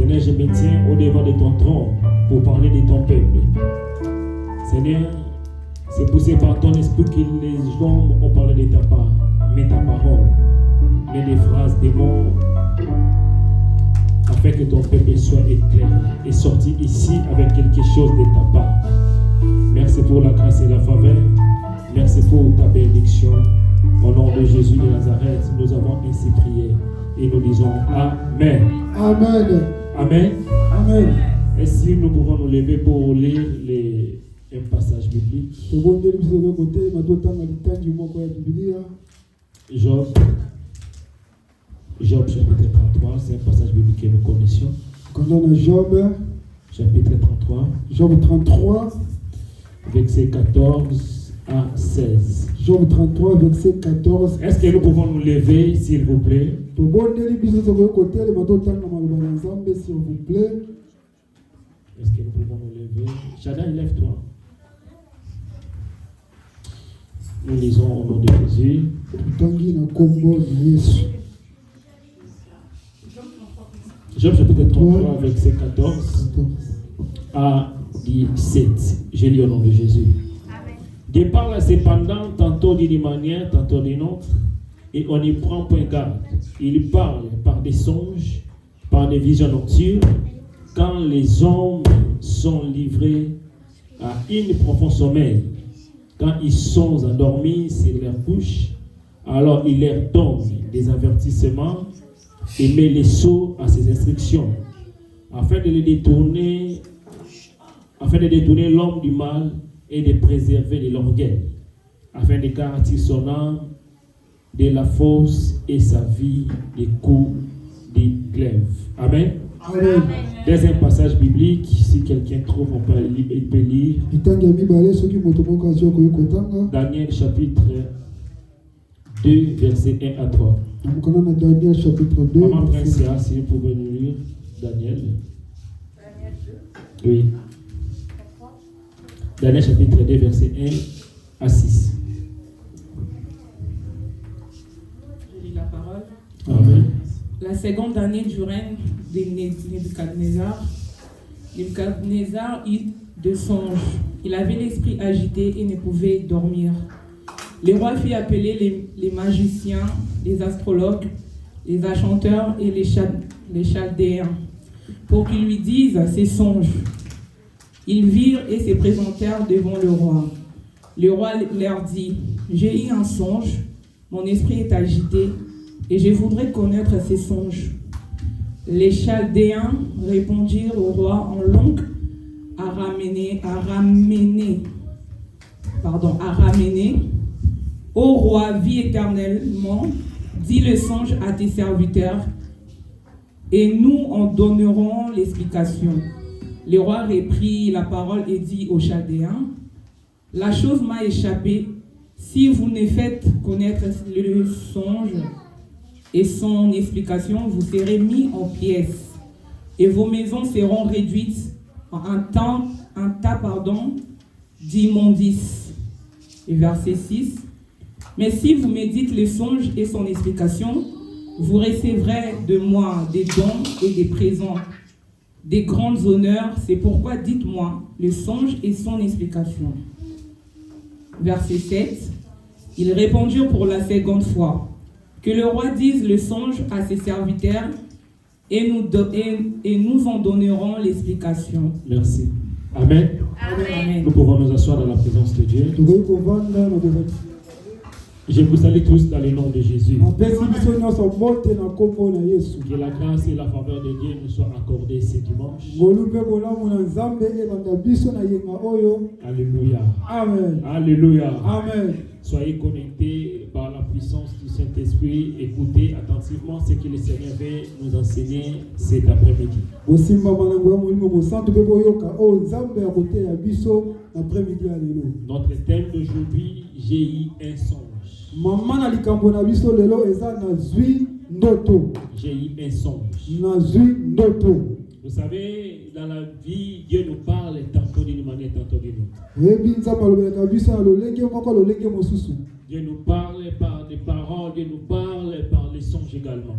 Seigneur, je me tiens au devant de ton trône pour parler de ton peuple. Seigneur, c'est poussé par ton esprit que les hommes ont parlé de ta part, mais ta parole, mais des phrases, des mots, afin que ton peuple soit éclairé et sorti ici avec quelque chose de ta part. Merci pour la grâce et la faveur. Merci pour ta bénédiction. Au nom de Jésus de Nazareth, nous avons ainsi prié et nous disons Amen. Amen. Amen. Amen. Est-ce que nous pouvons nous lever pour lire un passage biblique? Job chapitre 33, c'est un passage biblique que nous connaissions. Quand on a Job, chapitre 33, Job 33, verset 14 à 16. Job 33, verset 14. Est-ce que nous pouvons nous lever, s'il vous plaît? S'il vous plaît. Est-ce que nous pouvons nous lever? Chada, lève-toi. Nous lisons au nom de Jésus. Job chapitre 33, verset 14 à 17. Je lis au nom de Jésus. Dieu parle cependant tantôt d'une manière, tantôt d'une autre, et on n'y prend point garde. Il parle par des songes, par des visions nocturnes, quand les hommes sont livrés à un profond sommeil, quand ils sont endormis sur leur couche, alors il leur donne des avertissements et met les sourds à ses instructions, afin de détourner l'homme du mal et de préserver de l'orgueil, afin de garantir son âme de la force et sa vie des coups de glaive. Amen. Amen. Deuxième passage biblique, si quelqu'un trouve, il peut lire. Daniel chapitre 2, verset 1 à 3. Daniel chapitre 2. Maman Princea, si vous pouvez nous lire Daniel. Daniel 2. Oui. Daniel chapitre 2, verset 1 à 6. Je lis la parole. Amen. La seconde année du règne de Nebuchadnezzar, Nebuchadnezzar eut de songes. Il avait l'esprit agité et ne pouvait dormir. Le roi fit appeler les magiciens, les astrologues, les enchanteurs et les chaldéens pour qu'ils lui disent ses songes. Ils virent et se présentèrent devant le roi. Le roi leur dit: j'ai eu un songe, mon esprit est agité et je voudrais connaître ces songes. Les Chaldéens répondirent au roi en langue araménée. Ô roi, vis éternellement, dis le songe à tes serviteurs, et nous en donnerons l'explication. Le roi reprit la parole et dit aux Chaldéens: la chose m'a échappé. Si vous ne faites connaître le songe et son explication, vous serez mis en pièces, et vos maisons seront réduites en un tas d'immondices. Et verset 6. Mais si vous me dites le songe et son explication, vous recevrez de moi des dons et des présents, des grands honneurs. C'est pourquoi dites-moi le songe et son explication. Verset 7. Ils répondirent pour la seconde fois: que le roi dise le songe à ses serviteurs et nous en donnerons l'explication. Merci. Amen. Amen. Nous pouvons nous asseoir dans la présence de Dieu. Je vous salue tous dans le nom de Jésus. Que la grâce et la faveur de Dieu nous soient accordées ce dimanche. Alléluia. Amen. Alléluia. Amen. Soyez connectés par la puissance du Saint-Esprit. Écoutez attentivement ce que le Seigneur veut nous enseigner cet après-midi. Notre thème d'aujourd'hui, j'ai eu un songe. J'ai eu un songe. Vous savez, dans la vie, Dieu nous parle tantôt d'une manière, tantôt d'une autre. Dieu nous parle par des paroles, Dieu nous parle par les songes également.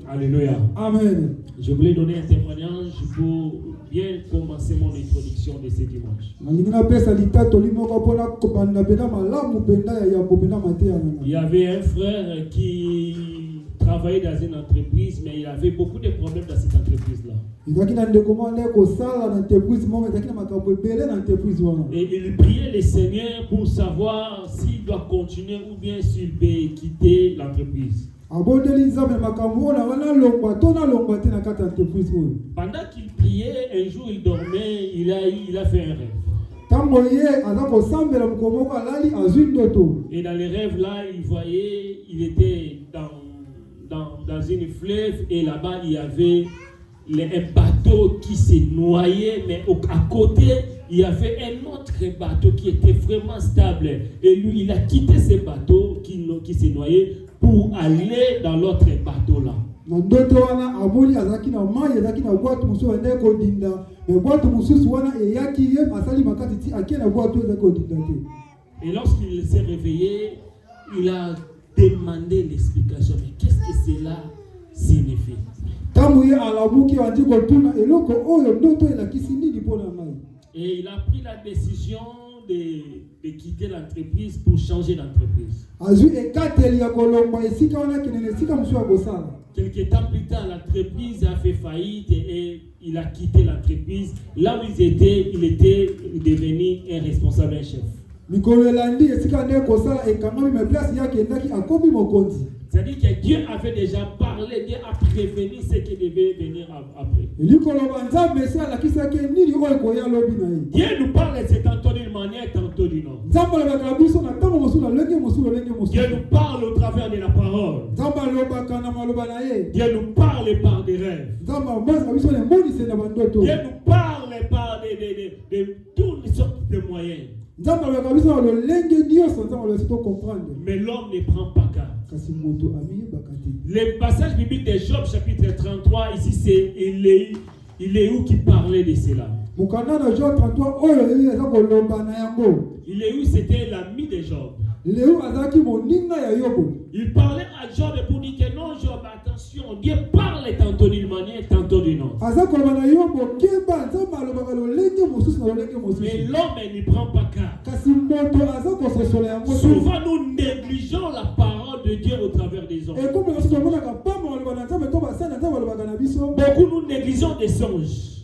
Alléluia. Alléluia. Amen. Je voulais donner un témoignage pour bien commencer mon introduction de ce dimanche. Il y avait un frère qui travaillait dans une entreprise, mais il avait beaucoup de problèmes dans cette entreprise-là. Et il priait le Seigneur pour savoir s'il doit continuer ou bien s'il peut quitter l'entreprise. Pendant qu'il priait, un jour il dormait, il a fait un rêve. Et dans les rêves là, il voyait, il était dans une fleuve et là-bas il y avait un bateau qui s'est noyé, mais à côté il y avait un autre bateau qui était vraiment stable. Et lui, il a quitté ce bateau qui s'est noyé pour aller dans l'autre bateau là. Et lorsqu'il s'est réveillé, il a demandé l'explication. Mais qu'est-ce que cela signifie? Et il a pris la décision de quitter l'entreprise pour changer d'entreprise. Quelques temps plus tard, l'entreprise a fait faillite et il a quitté l'entreprise. Là où il était devenu un responsable, un chef. C'est-à-dire que Dieu avait déjà parlé, Dieu a prévenu ce qui devait venir après. Dieu nous parle, c'est tantôt d'une manière, tantôt d'une autre. Dieu nous parle au travers de la parole. Dieu nous parle par des rêves. Dieu nous parle par de toutes sortes de moyens. Mais l'homme ne prend pas garde. Le passage biblique de Job chapitre 33, ici c'est Élie qui parlait de cela. Élie, c'était l'ami de Job. Il parlait à Job pour dire que non, Job, attention, Dieu parle tantôt d'une manière, tantôt d'une autre. Mais l'homme n'y prend pas garde. Souvent nous négligeons la parole de Dieu au travers des hommes. Beaucoup nous négligeons des songes.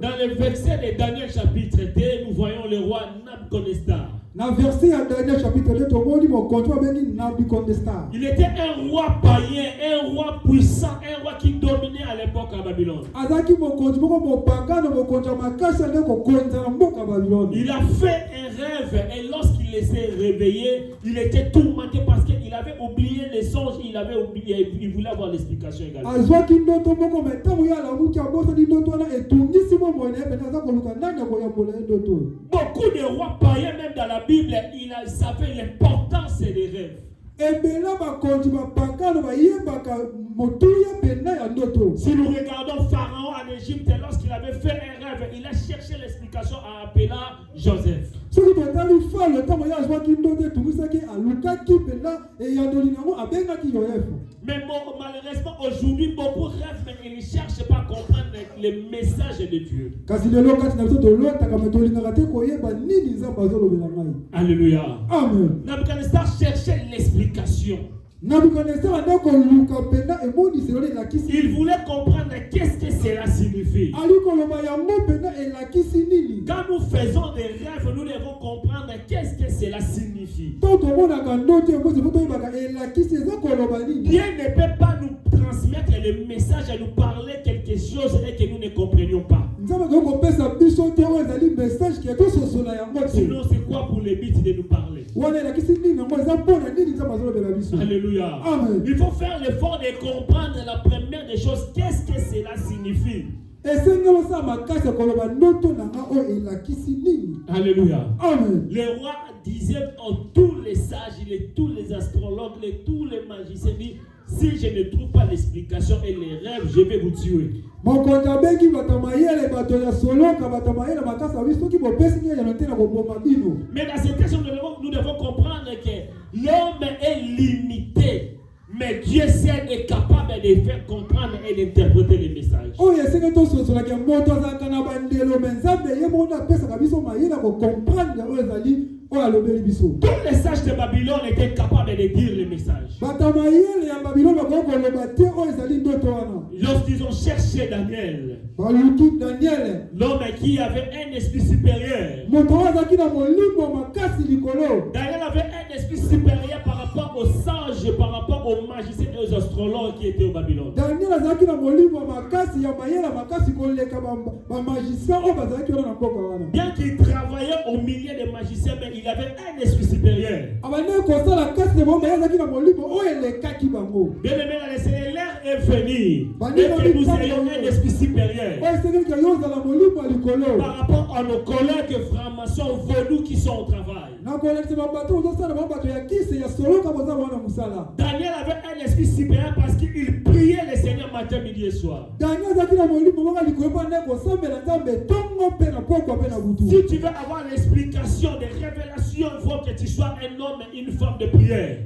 Dans le verset de Daniel chapitre 2, nous voyons le roi Nabucodonosor. Il était un roi païen, un roi puissant, un roi qui dominait à l'époque à Babylone. Il a fait un rêve et lorsqu'il s'est réveillé, il était tourmenté parce qu'il avait oublié les songes, il voulait avoir l'explication également. Beaucoup de rois païens, même dans la Bible, ils savaient l'importance des rêves. Si nous regardons Pharaon en Égypte, lorsqu'il avait fait un rêve, il a cherché l'explication en appelant Joseph. Mais malheureusement, aujourd'hui, beaucoup rêvent, mais ils ne cherchent pas à comprendre les messages de Dieu. Alléluia. Amen. Nabucodonosor cherchait l'explication. Il voulait comprendre qu'est-ce que cela signifie. Quand nous faisons des rêves, nous devons comprendre qu'est-ce que cela signifie. Dieu ne peut pas nous transmettre le message et nous parler quelque chose et que nous ne comprenions pas. Sinon, c'est quoi pour le but de nous parler? Alléluia. Amen. Il faut faire l'effort de comprendre la première des choses. Qu'est-ce que cela signifie? Alléluia. Amen. Le roi disait en tous les sages, tous les astrologues, tous les magiciens, dit, si je ne trouve pas l'explication et les rêves, je vais vous tuer. Mais dans cette question, nous devons comprendre l'homme est limité. Mais Dieu seul est capable de faire comprendre et d'interpréter les messages. Oh, il y a ce que tu as sur la moto, ça can abandonner mais ça, il y a mon appel, ça va comprendre Tous les sages de Babylone étaient capables de dire les messages. Lorsqu'ils ont cherché Daniel, l'homme qui avait un esprit supérieur, Daniel avait un esprit supérieur par rapport aux sages, par rapport aux magiciens et aux astrologues qui étaient au Babylone. Bien qu'il travaillait au milieu des magiciens, mais il avait un esprit supérieur. Bien aimé, l'heure est venue et que nous ayons un esprit supérieur par rapport à nos collègues francs-maçons vaudous qui sont au travail. Daniel avait un esprit supérieur parce qu'il priait le Seigneur matin, midi et soir. Si tu veux avoir l'explication des révélations, il faut que tu sois un homme et une femme de prière.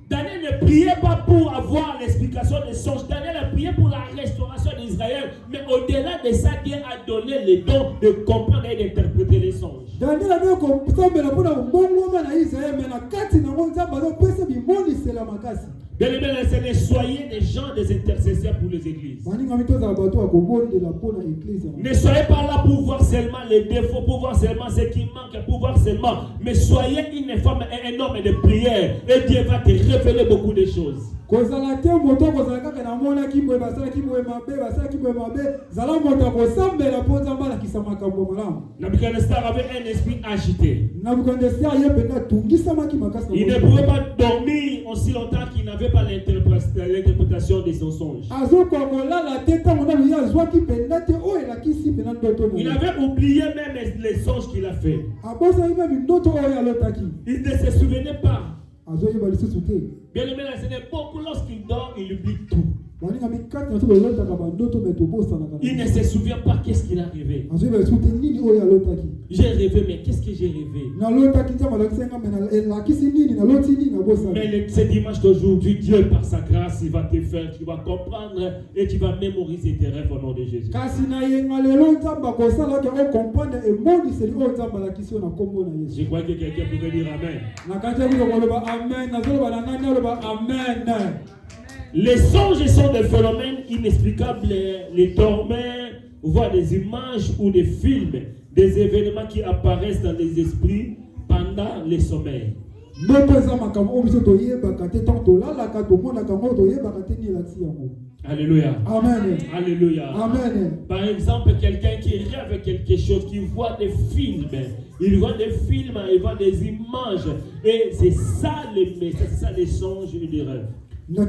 Daniel ne priait pas pour avoir l'explication des songes. Daniel a prié pour la restauration d'Israël. Mais au-delà de ça, Dieu a donné le don de comprendre et d'interpréter les songes. Bien aimé, soyez des gens, des intercesseurs pour les églises. Ne soyez pas là pour voir seulement les défauts, pour voir seulement ce qui manque, pour voir seulement. Mais soyez une femme et un homme de prière. Et Dieu va te révéler beaucoup de choses. Nabucodonosor avait un esprit agité. Il ne pouvait pas dormir aussi longtemps qu'il n'avait pas l'interprétation de son songe. Il avait oublié même les songes qu'il a fait. Il ne se souvenait pas. Bien aimé, ce n'est beaucoup lorsqu'il dort, il oublie tout. Il ne se souvient pas qu'est-ce qu'il a rêvé. J'ai rêvé, mais qu'est-ce que j'ai rêvé? Mais ce dimanche d'aujourd'hui, Dieu par sa grâce, il va te faire, tu vas comprendre et tu vas mémoriser tes rêves au nom de Jésus. Je crois que quelqu'un pourrait dire Amen. Les songes sont des phénomènes inexplicables. Les dormeurs voient des images ou des films, des événements qui apparaissent dans les esprits pendant les sommeils. Alléluia. Amen. Alléluia. Amen. Par exemple, quelqu'un qui rêve quelque chose, qui voit des films, il voit des films, il voit des images, et c'est ça les messages, c'est ça les songes et les rêves. Le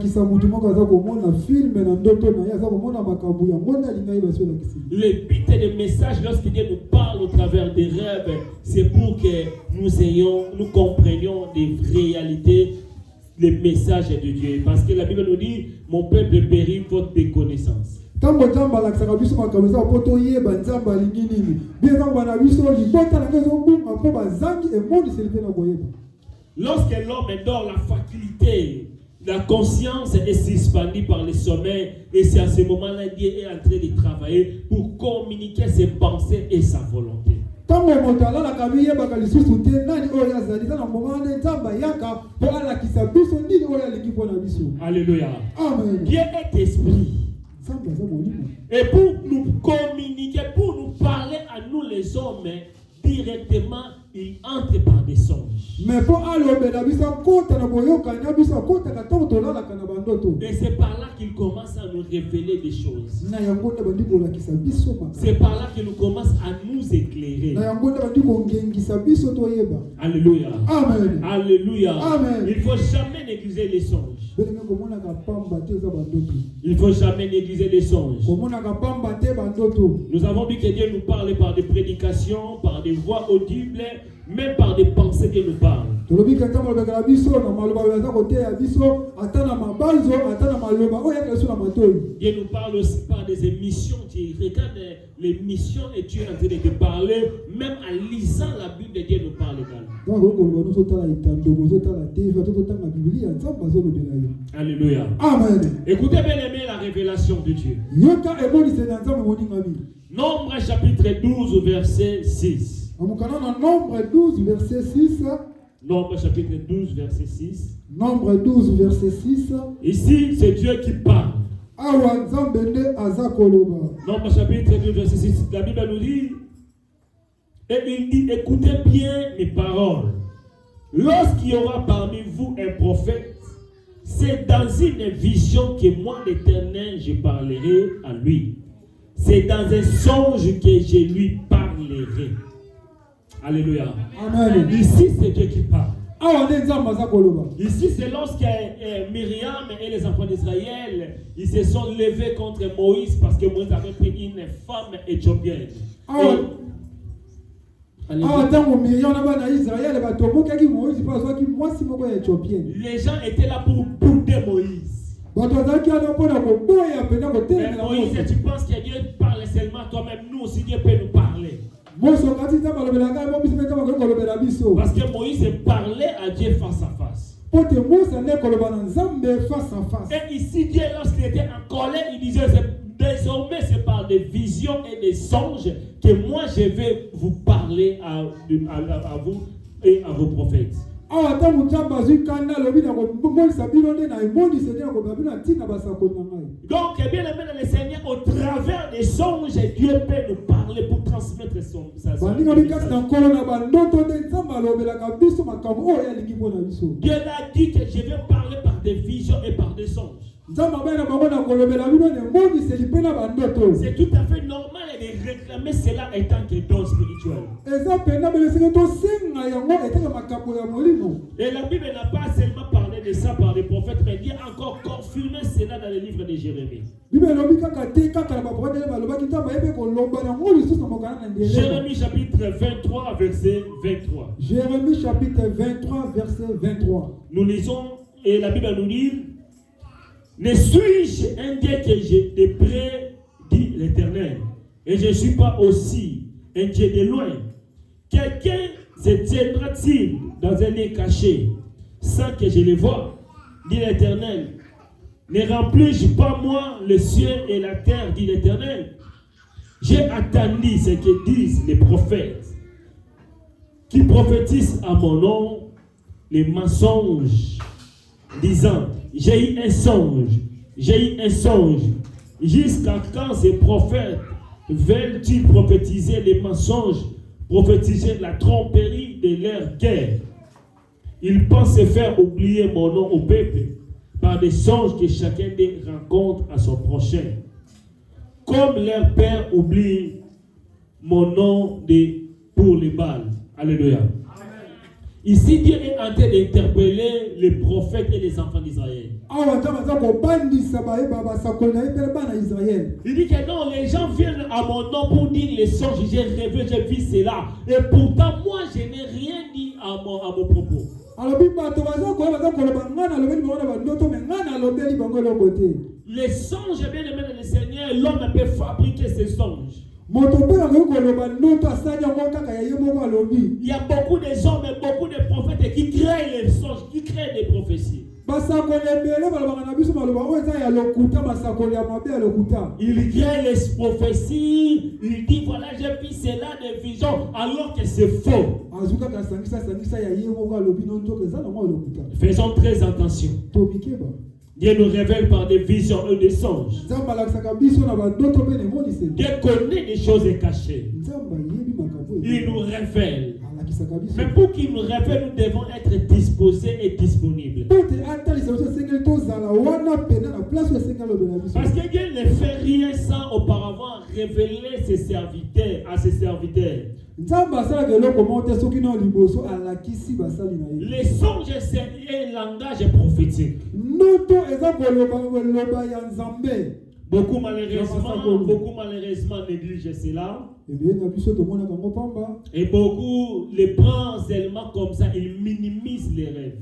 but des messages, lorsque Dieu nous parle au travers des rêves, c'est pour que nous comprenions des réalités, les messages de Dieu. Parce que la Bible nous dit, mon peuple périt faute de connaissance. Lorsque l'homme dort, la faculté, la conscience est suspendue par le sommeil, et c'est à ce moment-là Dieu est en train de travailler pour communiquer ses pensées et sa volonté. Alléluia. Amen. Dieu est esprit. Et pour nous communiquer, pour nous parler à nous les hommes, directement, il entre par des songes. Et c'est par là qu'il commence à nous révéler des choses. C'est par là qu'il commence à nous éclairer. Alléluia. Amen. Alléluia. Amen. Il ne faut jamais négliger les songes. Il ne faut jamais négliger les songes. Nous avons vu que Dieu nous parle par des prédications, par des voix audibles, même par des pensées qu'il nous parle. tolobi ke nzambe alobaka biso na maloba baza koteya biso ata na mabanzo ata na maloba oyo yakela biso na matoi. Dieu nous parle aussi par des émissions. Tu regardes les missions et tu es en train de te parler, même en lisant la Bible, Dieu nous parle également. Alléluia. Amen. Écoutez bien aimé la révélation de Dieu. Nombre chapitre 12 verset 6. Nombre 12 verset 6. Nombre chapitre 12 verset 6. Nombre 12 verset 6. Ici c'est Dieu qui parle. Nombre chapitre 12 verset 6. La Bible nous dit, et il dit, écoutez bien mes paroles. Lorsqu'il y aura parmi vous un prophète, c'est dans une vision que moi l'Éternel je parlerai à lui. C'est dans un songe que je lui parlerai. Alléluia. Amen. Ici c'est Dieu qui parle. Ici c'est lorsque Myriam et les enfants d'Israël ils se sont levés contre Moïse parce que Moïse avait pris une femme éthiopienne. Les gens étaient là pour bouder Moïse. Mais Moïse, tu penses que Dieu parle seulement à toi-même? Nous aussi, Dieu peut nous parler. Parce que Moïse parlait à Dieu face à face. Et ici, Dieu, lorsqu'il était en colère, il disait, désormais, c'est par des visions et des songes que moi, je vais vous parler à vous et à vos prophètes. Donc, bien aimé dans le Seigneur, au travers des songes, Dieu peut nous parler pour transmettre sa Dieu a dit que je vais parler par des visions et par des songes. C'est tout à fait normal de réclamer cela étant que don spirituel. Et la Bible n'a pas seulement parlé de ça par les prophètes, mais Dieu a encore confirmé cela dans le livre de Jérémie. Jérémie chapitre 23 verset 23. Jérémie chapitre 23 verset 23. Nous lisons et la Bible nous dit: ne suis-je un Dieu que j'ai de près, dit l'Éternel, et je ne suis pas aussi un Dieu de loin. Quelqu'un se tiendra-t-il dans un lieu caché sans que je le voie, dit l'Éternel? Ne remplis-je pas moi le ciel et la terre, dit l'Éternel? J'ai attendu ce que disent les prophètes qui prophétisent à mon nom les mensonges, disant: j'ai eu un songe, Jusqu'à quand ces prophètes veulent-ils prophétiser les mensonges, prophétiser la tromperie de leur guerre? Ils pensent faire oublier mon nom au peuple par des songes que chacun des rencontre à son prochain. Comme leur père oublie mon nom pour les balles. Alléluia. Ici, Dieu est en train d'interpeller les prophètes et les enfants d'Israël. Il dit que non, les gens viennent à mon nom pour dire les songes, j'ai rêvé, j'ai vu cela. Et pourtant, moi, je n'ai rien dit à mon propos. Les songes, bien aimé de le Seigneur, l'homme peut fabriquer ses songes. Il y a beaucoup de hommes et beaucoup de prophètes qui créent les songes, qui créent des prophéties. Il crée les prophéties, il dit voilà, j'ai vu cela des visions, alors que c'est faux. Faisons très attention. Dieu nous révèle par des visions et des songes. Dieu connaît des choses cachées. Il nous révèle. Mais pour qu'il nous révèle, nous devons être disposés et disponibles. Parce que Dieu ne fait rien sans auparavant révéler ses serviteurs à ses serviteurs. Les songes, c'est un langage prophétique. Beaucoup malheureusement négligent cela. Et beaucoup les prennent seulement comme ça, ils minimisent les rêves.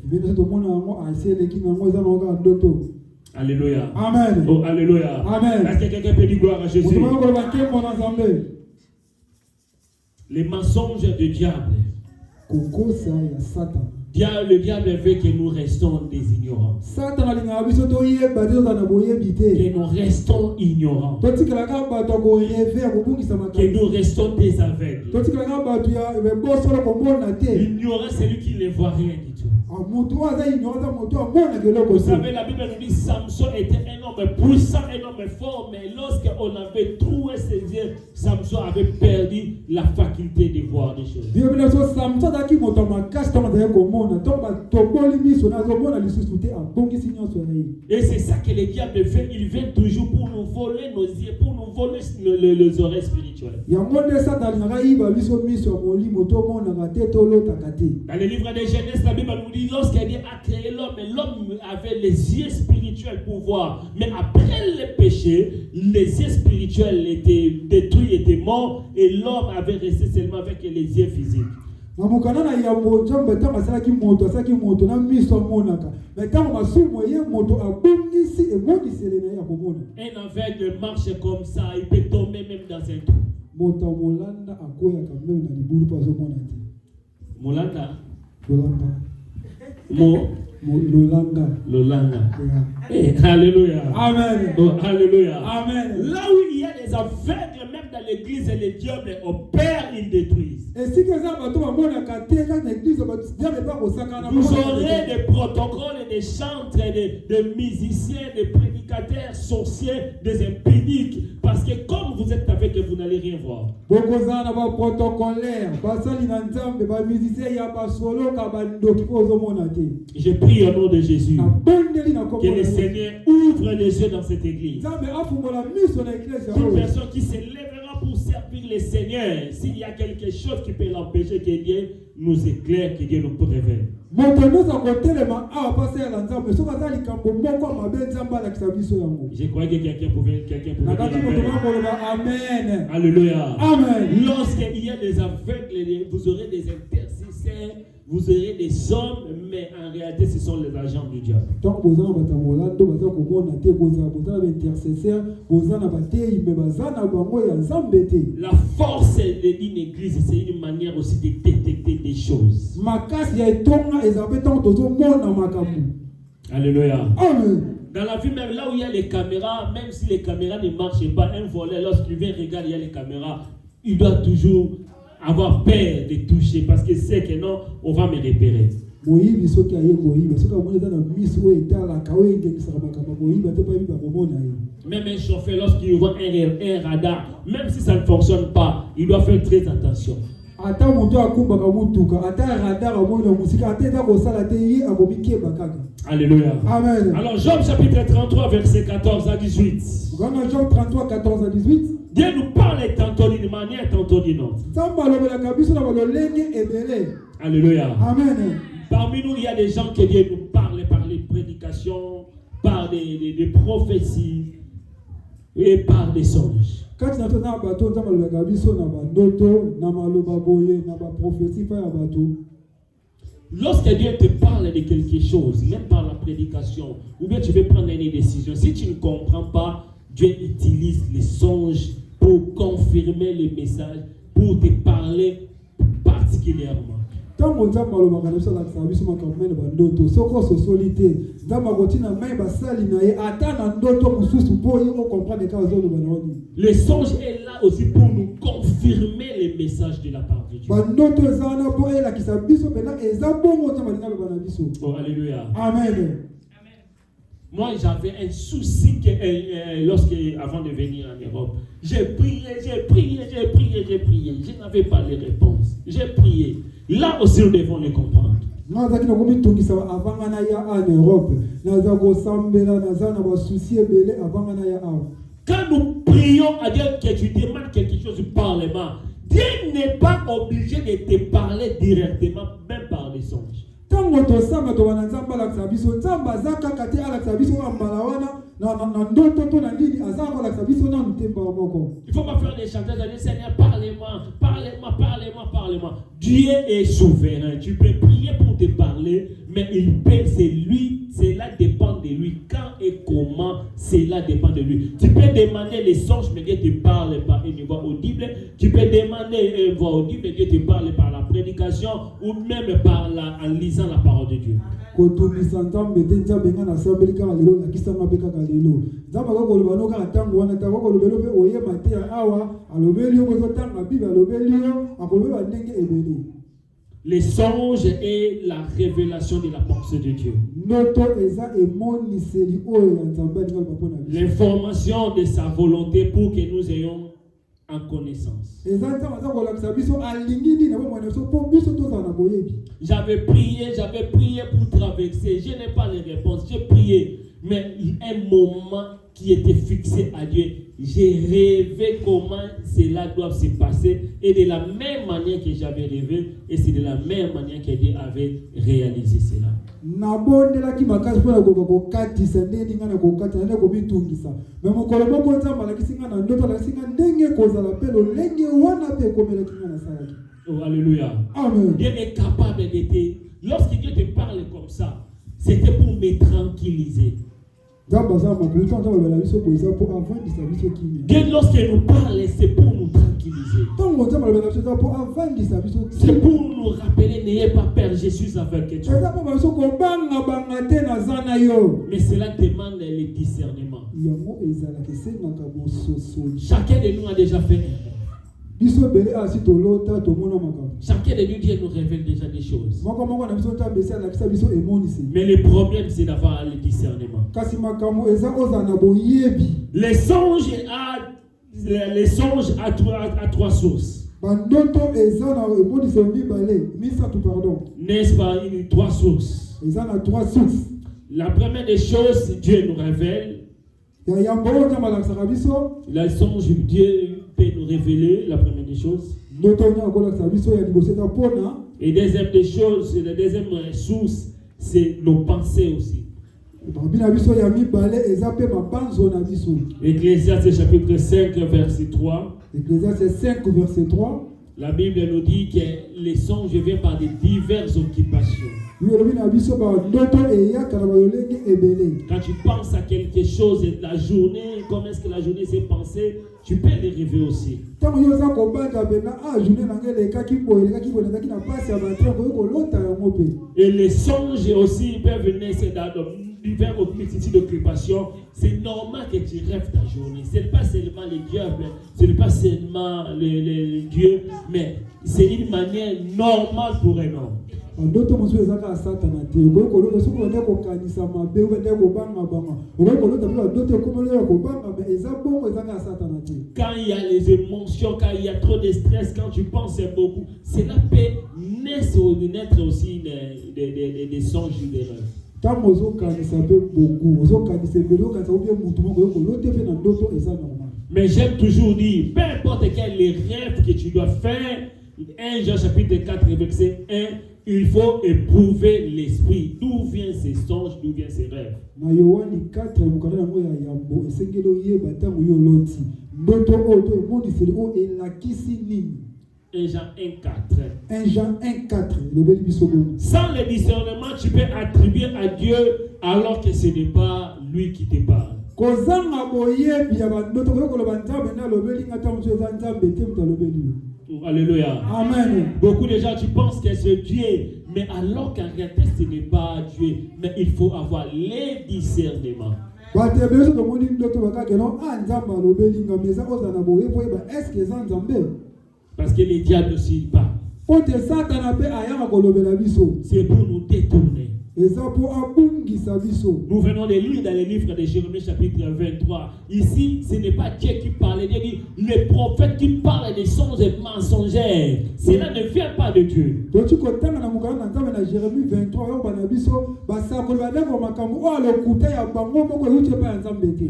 Alléluia. Amen. Oh, alléluia. Amen. Est-ce que quelqu'un peut dire gloire à Jésus? Les mensonges du diable. Le diable veut que nous restons des ignorants. Que nous restons ignorants. Que nous restons des aveugles. L'ignorant, c'est lui qui ne voit rien du tout. Vous savez, la Bible nous dit Samson était un homme puissant, un homme fort, mais lorsqu'on avait troué ses yeux, Samson avait perdu la faculté de voir des choses. Et c'est ça que le diable fait. Il vient toujours pour nous voler nos yeux, pour nous voler les oreilles spirituelles. Dans le livre de Genèse, la Bible nous dit lorsque Dieu a créé l'homme, l'homme avait les yeux spirituels pour voir. Mais après le péché, les yeux spirituels étaient détruits, étaient morts, et l'homme avait resté seulement avec les yeux physiques. Un aveugle marche comme ça, il peut tomber même dans un trou. Molanda. Lolanda. Hey, alléluia. Amen. Oh, alléluia. Amen. Là où il y a des aveugles, même dans l'église, les diables opèrent, ils détruisent. Vous aurez des protocoles, des chantres, des musiciens, des prédicateurs, sorciers, des impédiques. Parce que comme vous êtes avec eux, vous n'allez rien voir. Je prie au nom de Jésus que le Seigneur ouvre les yeux dans cette église. Toute personne qui se lèvera pour servir le Seigneur, s'il y a quelque chose qui peut l'empêcher, que Dieu nous éclaire, que Dieu nous révèle. Je crois que quelqu'un pouvait dire Amen. Alléluia. Amen. Lorsqu'il y a des aveugles, vous aurez des intercesseurs, vous aurez des hommes, mais en réalité, ce sont les agents du diable. La force d'une église, c'est une manière aussi de détecter des choses. Alléluia. Amen. Dans la vie, même là où il y a les caméras, même si les caméras ne marchent pas, un voleur, lorsqu'il vient regarder, il y a les caméras, il doit toujours avoir peur de toucher parce qu'il sait que non, on va me repérer. Même un chauffeur, lorsqu'il voit un radar, même si ça ne fonctionne pas, il doit faire très attention. Alléluia. Amen. Alors Job chapitre 33 verset 14 à 18. Job 33 14 à 18. Dieu nous parle tantôt d'une manière, tantôt d'une autre. Alléluia. Amen. Parmi nous, il y a des gens que Dieu nous parle par les prédications, par des prophéties et par des songes. Lorsque Dieu te parle de quelque chose, même par la prédication, ou bien tu veux prendre une décision, si tu ne comprends pas, Dieu utilise les songes pour confirmer les messages, pour te parler particulièrement. Le songe est là aussi pour nous confirmer les messages de la part de Dieu. Oh, alléluia. Amen. Moi, j'avais un souci que, avant de venir en Europe. J'ai prié. Je n'avais pas les réponses. J'ai prié. Là aussi, nous devons les comprendre. Quand nous prions à Dieu que tu demandes quelque chose parlement, Dieu n'est pas obligé de te parler directement, même par les songes. na ndoto to na nini aza kolakisa biso na ntemba moko. Il faut pas faire des chantages, dire Seigneur, parlez-moi, parlez-moi, parlez-moi, parlez-moi. Dieu est souverain. Tu peux prier pour te parler, mais il peut, c'est lui, cela dépend de lui. Quand et comment, cela dépend de lui. Tu peux demander les songes, mais Dieu te parle par une voix audible. Tu peux demander une voix audible, mais Dieu te parle par la prédication ou même en lisant la parole de Dieu. Kotumisa nzambe te nzambe nga na sambeli kaka lelo nakisanga mpe kaka lelo nzambe akokoloba no kaka ntango wana ntango akolobeli mpe oyeba te awa alobeli yo kozotanga bible alobeli yo akolobi bandenge ebele. Les songes et la révélation de la pensée de Dieu. Noto eza emoniseli oyo ya nzambe alinga loba mpona biso. L'information de sa volonté pour que nous ayons en connaissance. J'avais prié pour traverser. Je n'ai pas les réponses. J'ai prié. Mais un moment qui était fixé à Dieu, j'ai rêvé comment cela doit se passer. Et de la même manière que j'avais rêvé, et c'est de la même manière que Dieu avait réalisé cela. Oh, alléluia. Amen. Dieu est capable d'être. Lorsque Dieu te parle comme ça, c'était pour me tranquilliser. Dieu, lorsqu'il nous parle, c'est pour nous tranquilliser. C'est pour nous rappeler, n'ayez pas peur, je suis avec toi. Mais cela demande le discernement. Chacun de nous a déjà fait erreur. Chacun de nous, Dieu nous révèle déjà des choses. Mais le problème, c'est d'avoir le discernement. Les songes à trois sources. N'est-ce pas, il y a trois sources. La première des choses, Dieu nous révèle. Les songes, Dieu peut nous révéler la première des choses. Et deuxième des choses, la deuxième source, c'est nos pensées aussi. Ecclésiaste chapitre 5, verset 3. La Bible nous dit que les songes viennent par des diverses occupations. Quand tu penses à quelque chose et la journée, comment est-ce que la journée s'est passée, tu peux les rêver aussi. Et les songes aussi peuvent venir dans divers multitudes d'occupations. C'est normal que tu rêves ta journée. Ce n'est pas seulement les diables, ce n'est pas seulement les dieux, mais c'est une manière normale pour un homme. Quand il y a les émotions, quand il y a trop de stress, quand tu penses beaucoup, cela peut naître aussi des songes ou des rêves. Mais j'aime toujours dire, peu importe quel rêve que tu dois faire, 1 Jean chapitre 4 verset 1, il faut éprouver l'esprit. D'où viennent ces songes, d'où viennent ces rêves? Jean 1,4. Sans le discernement, tu peux attribuer à Dieu alors que ce n'est pas lui qui te parle. Alléluia. Amen. Beaucoup de gens, tu penses que c'est Dieu, mais alors qu'en réalité, ce n'est pas Dieu. Mais il faut avoir les discernements. Parce que les diables aussi parlent. C'est pour nous détourner. Nous venons de lire dans le livre de Jérémie chapitre 23. Ici, ce n'est pas Dieu qui parle. Dieu dit, les prophètes qui parlent des songes mensongers. Cela ne vient pas de Dieu.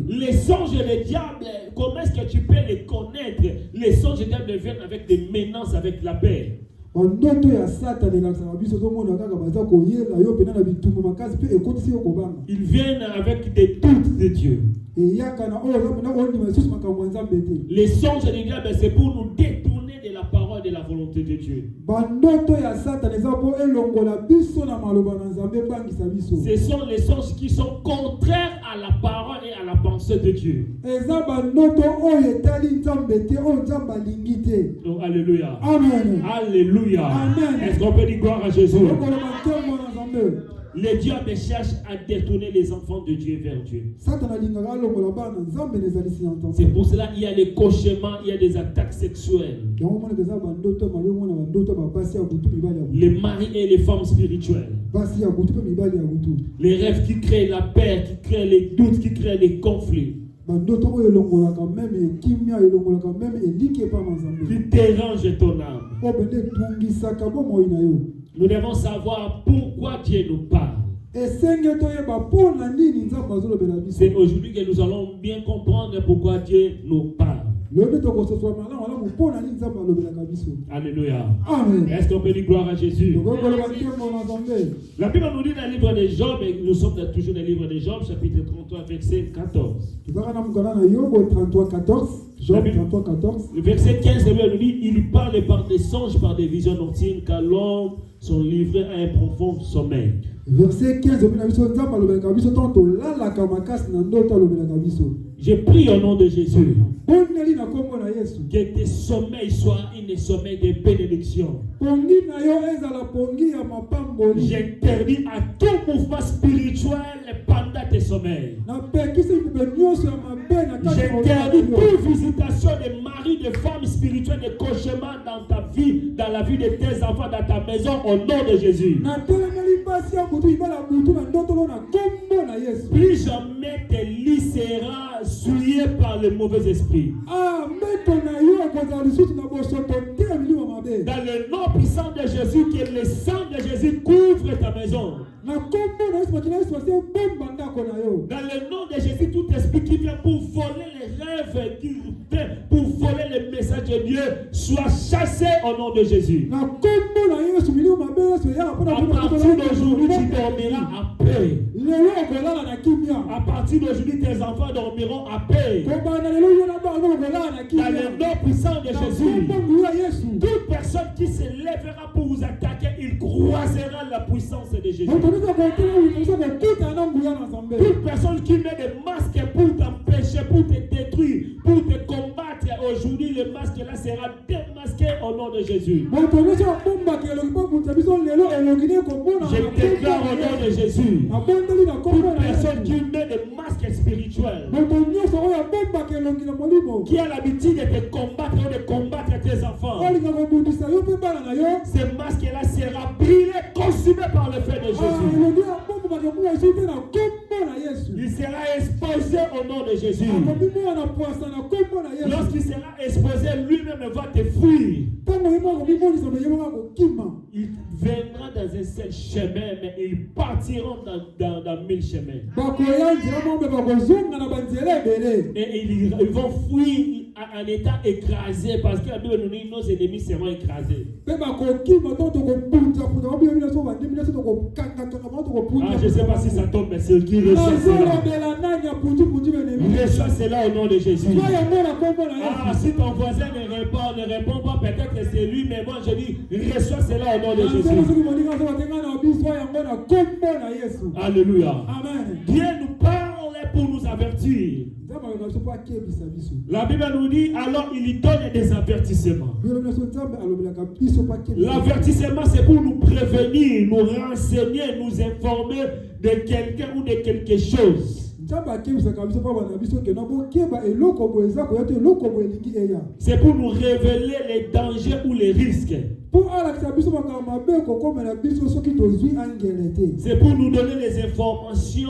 Les songes des diables, comment est-ce que tu peux les connaître? Les songes des diables viennent avec des menaces, avec la paix. bandoto ya Satan elakisaka biso tozomona kaka baza koyela yo pena na bitumba makasi pe ekotisi yo kobanga. Ils viennent avec des doutes de Dieu. Eyakana oyo ozomona koondima lisusu makambo ya Nzambe te. Les songes du diable, c'est pour nous détourner de la parole de la volonté de Dieu. Bandoto ya Satan eza po elongola biso na maloba na Nzambe bangisa biso. Ce sont les songes qui sont contraires à la parole et à la pensée de Dieu. Eza bandoto oyo etali Nzambe te oyo Nzambe alingi te. Oh, alléluia. Amen. Alléluia. Amen. Est-ce qu'on peut dire gloire à Jésus? Lokolo bantembo na Nzambe. Le diable cherche à détourner les enfants de Dieu vers Dieu. Satan alingaka alongola bana Nzambe nezalisi na ntambo. C'est pour cela qu'il y a des cauchemars, il y a des attaques sexuelles. Yango mona eza bandoto mabe mona bandoto bapasi ya butu mibali ya butu. Les maris et les femmes spirituelles. Basi ya butu pe mibali ya butu. Les rêves qui créent la peur, qui créent les doutes, qui créent les conflits. Bandoto oyo elongolaka même ekimia elongolaka même elike pa na Nzambe. Qui dérangent ton âme. O bende tungisaka bomoi na yo. Nous devons savoir pourquoi Dieu nous parle. Esenge toyeba pona nini Nzambe azolobela biso. C'est aujourd'hui que nous allons bien comprendre pourquoi Dieu nous parle. Lelo tokososwa malamu pona nini Nzambe alobelaka biso. Alléluia. Amen. Est-ce qu'on peut dire gloire à Jésus? Tokokoloba ntembo na Nzambe. La Bible nous dit dans le livre de Job, et nous sommes toujours dans le livre de Job, chapitre 33, verset 14. Tozaka na mukana na Yobo 33:14. Job 33:14. Le verset 15, la Bible nous dit, il parle par des songes, par des visions nocturnes, car l'homme sont livrés à un profond sommeil. Verset 15, obina biso Nzambe alobelaka biso tanto lalaka makasi na ndoto alobelaka biso. Je prie au nom de Jésus Poneli na kombo na Yesu. que tes sommeils soient une sommeil de bénédiction. Pongi na yo ezala pongi ya mapamboli. J'interdis à tout mouvement spirituel pendant tes sommeils. Na pekisi mpe nyonso ya mabe na kati J'interdis toute visitation de mari, de femme spirituelle, de cauchemar dans ta vie, dans la vie de tes enfants, dans ta maison, au nom de Jésus. na telemeli basi ya butu ibala butu na ndoto na kombo na Yesu. Plus jamais tes lits sera souillé par le mauvais esprit. Ah, meto na yo akozala lisusu na bosoto te milimo mabe. Dans le nom puissant de Jésus, que le sang de Jésus couvre ta maison. Na kombo na Yesu makina Yesu ase bomba ndako na yo. Dans le nom de Jésus, tout esprit qui vient pour voler les rêves, qui vient pour voler les messages de Dieu, soit chassé au nom de Jésus. Na kombo na Yesu milimo mabe Yesu ya À partir d'aujourd'hui, tu dormiras à paix. lelo okolala na kimia. À partir d'aujourd'hui, tes enfants dormiront à paix. Kobana lelo yo na bango okolala na Dans kimia. le nom puissant de Jésus, Kombo ya Yesu. toute personne qui se lèvera pour vous attaquer, il croisera la puissance de Jésus. Otonisa kotela utosa kokita na nguya na Nzambe. Toute personne qui met des masques pour t'empêcher, pour te détruire, pour te combattre, aujourd'hui le masque là sera démasqué au nom de Jésus. Otonisa bomba ke lokpo kuta biso lelo elokine kopona. Je déclare au nom de Jésus, Abondeli na kombo toute na personne Yesu. qui met des masques spirituels, Moto nyonso oyo bomba ke lokile molimo. qui a l'habitude de te combattre ou de combattre tes enfants, Olinga kobundisa yo pe bana na yo. ce masque là sera brûlé, consumé par le feu de Jésus. Elongi ya bomba ke kuya esi te na kombo na Yesu. Il sera exposé au nom de Jésus. Akomi mwana poasa na kombo na Yesu. Lorsqu'il sera exposé, lui-même va te fuir. Tango yemo akomimonisa me yemo akokima. Il viendra dans un seul chemin, mais ils partiront dans 1000 chemins. Bakoya nzela mombe bakozonga na banzela ebele. Et ils vont fuir en état écrasé, parce que la Bible nous dit nos ennemis seront écrasés. Pe bakokima to tokopunza punza babi bino so bandimi so tokokanga kanga mo tokopunza. Ah, je ne sais pas si ça tombe, mais c'est qui reçoit Nazolo cela. bela nanya punzi punzi benemi. Reçois cela au nom de Jésus. Soya mona kombo na Ah, Yesu. si ton voisin ne répond pas, peut-être que c'est lui, mais moi je dis, reçois cela au nom de Jésus. Soki moninga so batenga na biso ya mona kombo na Yesu. Alléluia. Amen. Dieu nous parle pour nous avertir. Nzambe akokabisa po akebisa biso. La Bible nous dit, alors il lui donne des avertissements. Bilo biso Nzambe alobelaka biso po akebisa. L'avertissement, c'est pour nous prévenir, nous renseigner, nous informer de quelqu'un ou de quelque chose. Nzambe akebisaka biso po bana biso ke na bokeba eloko bo eza koya te eloko bo elingi eya. C'est pour nous révéler les dangers ou les risques. Po alakisa biso makambo mabe kokomela biso soki tozwi angele te. C'est pour nous donner les informations,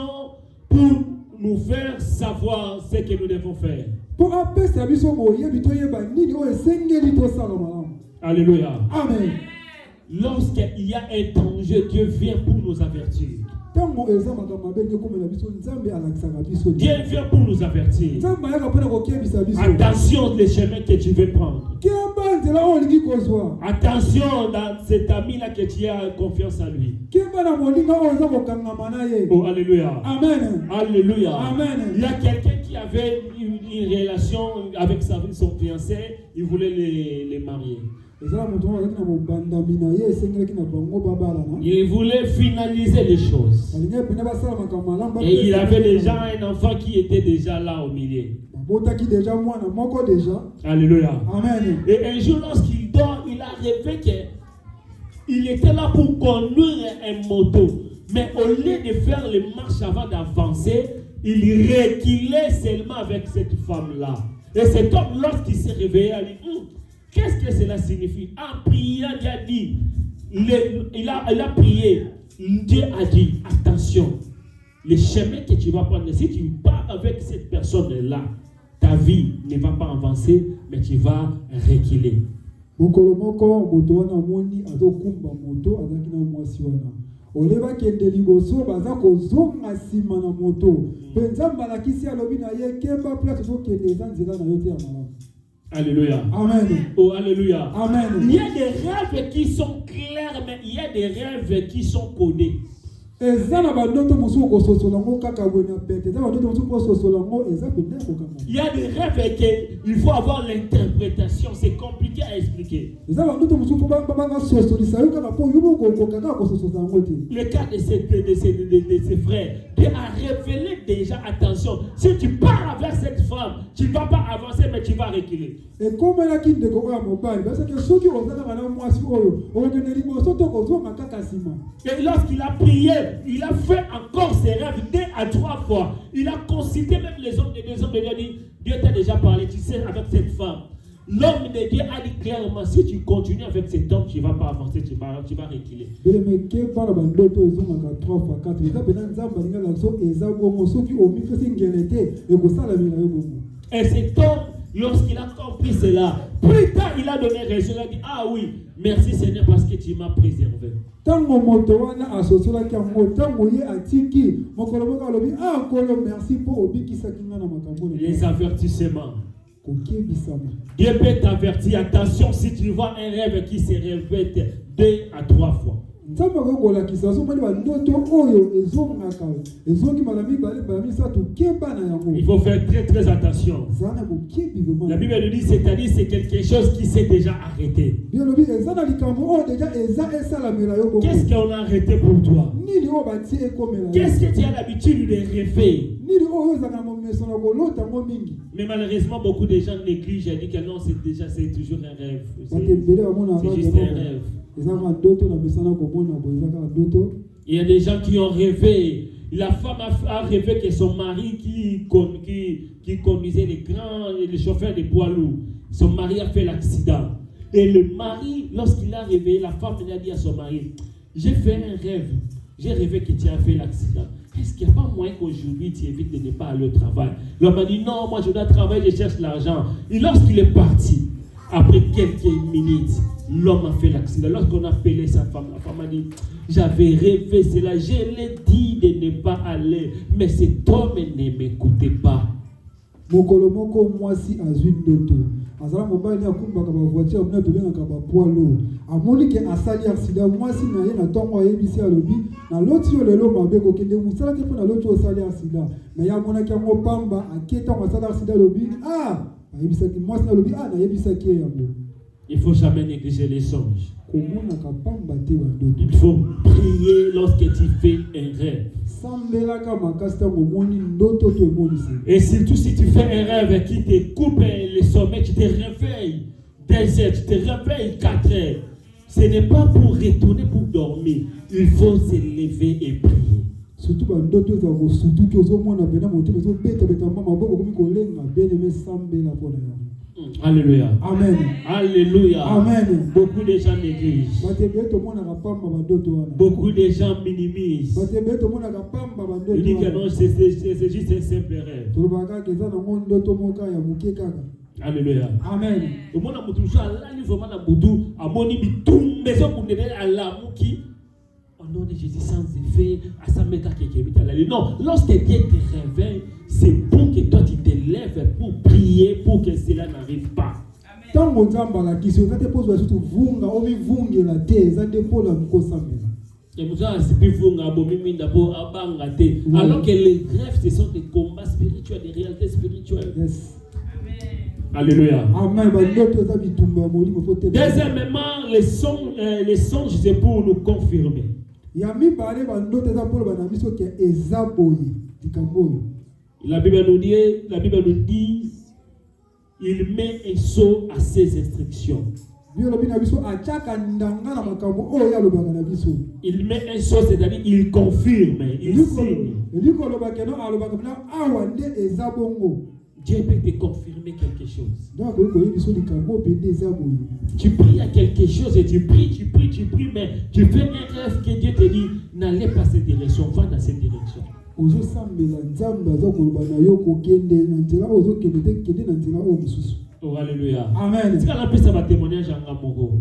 pour nous faire savoir ce que nous devons faire. Po apesa biso boyebi toyeba nini oyo esengeli tosala malamu. Alléluia. Amen. Lorsqu'il y a un danger, Dieu vient pour nous avertir. Tango eza makambo mabe kokomela biso Nzambe alakisaka biso. Dieu vient pour nous avertir. Nzambe ayaka mpona kokebisa biso. Attention les chemins que tu veux prendre. Keba Attention dans cet ami-là que tu as confiance en lui. Oh, alléluia. Amen. Alléluia. Amen. Il y a quelqu'un qui avait une relation avec son fiancé, il voulait les marier. Il voulait finaliser les choses. Et il avait déjà un enfant qui était déjà là au milieu. Alléluia. Amen. Et un jour, lorsqu'il dort, il a rêvé qu'il était là pour conduire un moto. Mais au lieu de faire les marches avant d'avancer, il reculait seulement avec cette femme-là. Et cet homme, lorsqu'il s'est réveillé, a dit, qu'est-ce que cela signifie? En priant, il a dit, il a prié. Dieu a dit, attention, le chemin que tu vas prendre, si tu pars avec cette personne-là, ta vie ne va pas avancer, mais tu vas reculer. Alléluia. Amen. Oh, alléluia. Amen. Il y a des rêves qui sont clairs, mais il y a des rêves qui sont codés. Il y a des rêves qu'il faut avoir l'interprétation, c'est compliqué à expliquer. Le cas de ses frères, Dieu a révélé déjà, attention, si tu pars avec cette femme, tu ne vas pas avancer, mais tu vas reculer. Et lorsqu'il a prié, il a fait encore ses rêves 2 à 3 fois. Il a consulté même les hommes de Dieu. Dieu a dit, Dieu t'a déjà parlé, tu sais, avec cette femme. L'homme de Dieu a dit clairement, si tu continues avec cet homme, tu ne vas pas avancer, tu vas reculer. Et cet homme, lorsqu'il a compris cela, plus tard il a donné raison, il a dit, ah oui, merci Seigneur parce que tu m'as préservé. Les avertissements. Dieu peut t'avertir, attention si tu vois un rêve qui se répète 2 à 3 fois. Il faut faire très très attention. La Bible nous dit, c'est-à-dire c'est quelque chose qui s'est déjà arrêté. Qu'est-ce qu'on a arrêté pour toi? Qu'est-ce que tu as l'habitude de refaire? Mais malheureusement, beaucoup de gens négligent et disent que non, c'est toujours un rêve. C'est juste un rêve. Il y a des gens qui ont rêvé. La femme a rêvé que son mari qui conduisait les chauffeurs de poids lourds, son mari a fait l'accident. Et le mari, lorsqu'il a rêvé, la femme a dit à son mari, j'ai fait un rêve. J'ai rêvé que tu as fait l'accident. Est-ce qu'il n'y a pas moyen qu'aujourd'hui tu évites de ne pas aller au travail? L'homme a dit non, moi je dois travailler, je cherche l'argent. Et lorsqu'il est parti, après quelques minutes, l'homme a fait l'accident. Lorsqu'on a appelé sa femme, la femme a dit, j'avais rêvé cela, je l'ai dit de ne pas aller, mais cet homme ne m'écoutait pas. Mokolomoko mwasi azwi ndoto azala mobali ni akumbaka ba voiture mna tobengaka ba poids lourd amoni ke asali accident mwasi na ye na tongo ayebisi alobi na loti yo lelo mabe ko kende musala te pona loti osali accident mais ya mona kia ngopamba aketa masala accident lobi ayebisa ki mwasi na lobi na yebisa ki yango. Il ne faut jamais négliger les songes. Il faut prier lorsque tu fais un rêve. Et surtout si tu fais un rêve qui te coupe le sommeil, tu te réveilles 2 heures, tu te réveilles 4 heures. Ce n'est pas pour retourner pour dormir. Il faut se lever et prier. Surtout Alléluia. Amen. Alléluia. Amen. Beaucoup de gens négligent. Beaucoup de gens minimisent. Ils disent que non, c'est juste un simple rêve. Alléluia. Amen. Au nom de Jésus, sans effet, à sa méta qui est non, lorsque Dieu te réveille, c'est pour que toi tu te lèves pour prier pour que cela n'arrive pas. Tango nzamba la kisio kate pose surtout vunga omi vunge la te zande pola mkosambela. Alors que les rêves, ce sont des combats spirituels, des réalités spirituelles. Yes. Alléluia. Amen. Deuxièmement, les songes, c'est pour nous confirmer. La Bible nous dit, il met un sceau à ses instructions. Il met un sceau, c'est-à-dire il confirme, il signe. Dieu peut te confirmer quelque chose. Tu pries à quelque chose et tu pries, mais tu fais un rêve que Dieu te dit, n'allez pas cette direction, va dans cette direction. Oh, alléluia. Amen. C'est quand ça va témoigner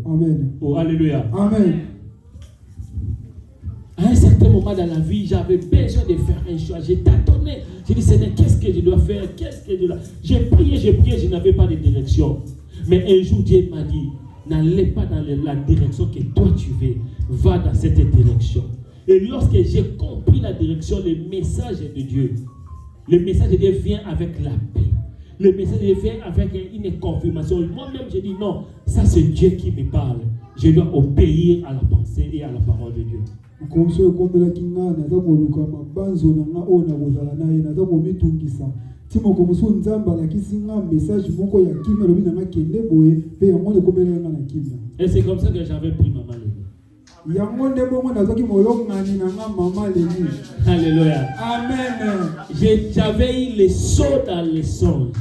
Amen. Oh, alléluia. Amen. À un certain moment dans la vie, j'avais besoin de faire un choix. J'ai tâtonné. J'ai dit, Seigneur, qu'est-ce que je dois faire? J'ai prié, je n'avais pas de direction. Mais un jour, Dieu m'a dit, n'allez pas dans la direction que toi tu veux. Va dans cette direction. Et lorsque j'ai compris la direction, le message de Dieu vient avec la paix. Le message vient avec une confirmation. Moi-même, j'ai dit, non, ça c'est Dieu qui me parle. Je dois obéir à la pensée et à la parole de Dieu. Et c'est comme ça que j'avais pris ma maladie. Alléluia. Amen. J'avais eu les sauts dans les songes.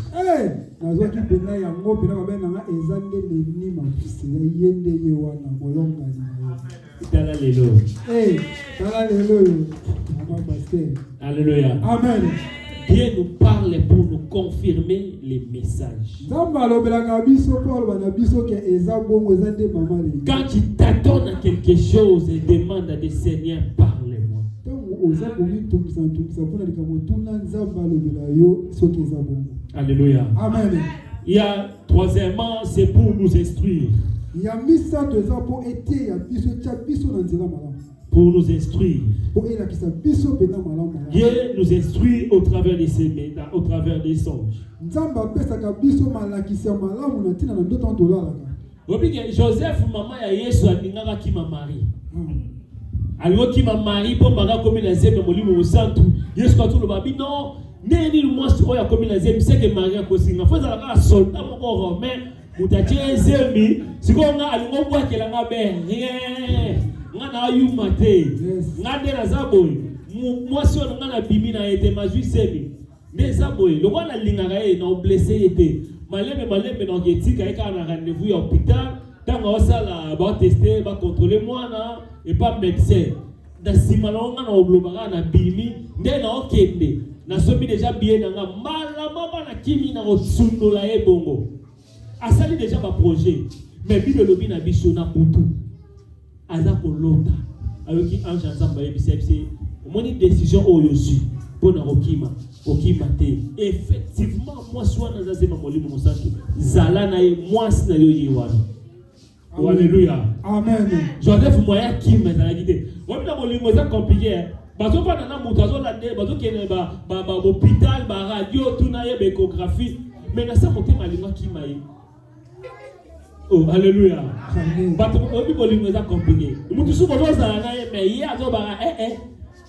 Alléluia. Amen. Dieu nous parle pour nous confirmer les messages. Quand tu t'attends à quelque chose et demande à des seigneurs, parle-moi. Alléluia. Amen. Il y a troisièmement, c'est pour nous instruire. Pour nous instruire. Dieu nous instruit au travers des songes. Joseph, maman ya Yesu alingaka kima Marie. Alingaka kima Marie pour mara comme la zeme molimo musantu. Yesu ka tulo babi non, neni le moi so ya comme la zeme c'est que Marie a kosinga. Faut ça la soldat moko romain, mutatie zemi, sikonga alingo kwa kelanga be. Nga na yuma te. Nga de la zaboy. Moi si on nga na bimi na ete mazui semi. Ne zaboy, le roi na lingaka e na blessé ete. Malembe na ngetika eka na rendez-vous à l'hôpital. Tant ça la ba tester, ba contrôler moi na et pas médecin. Da simalonga na oblobara na bimi, nde na okende. Na sobi déjà bien na nga malama ba na kimi na otsunola e bongo. Asali déjà ba projet. Mais Bible lobi na biso na butu. Aza ko lota. Avec qui ange ensemble ba yebisepse. Moni décision oyosu pour na okima. Effectivement, moi, soit dans un molimo mosantu, zala na ye moi na yo yewana. Alléluia. Amen. Joseph moya qui me na guidé. Moi na molimo ça compliqué. Bazo pa na mutazo la de bazo kene ba hôpital ba radio tout na ye échographie. Mais na ça monter malimo qui maye. Oh alléluia. Bato obi molimo ça compliqué. Mutu su bozo zala na ye mais ye azo ba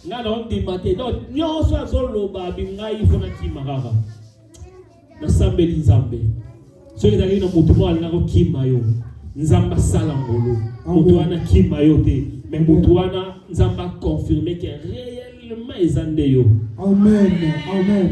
nga na ndi mate donc nyonso azolo ba bingai fona kimarara na sambeli nzambe so ke dali na mutu mo alina ko kimayo nzamba sala ngolo mutu ana kimayo te mais mutu ana nzamba confirmer que réellement ezande yo. Amen. Amen.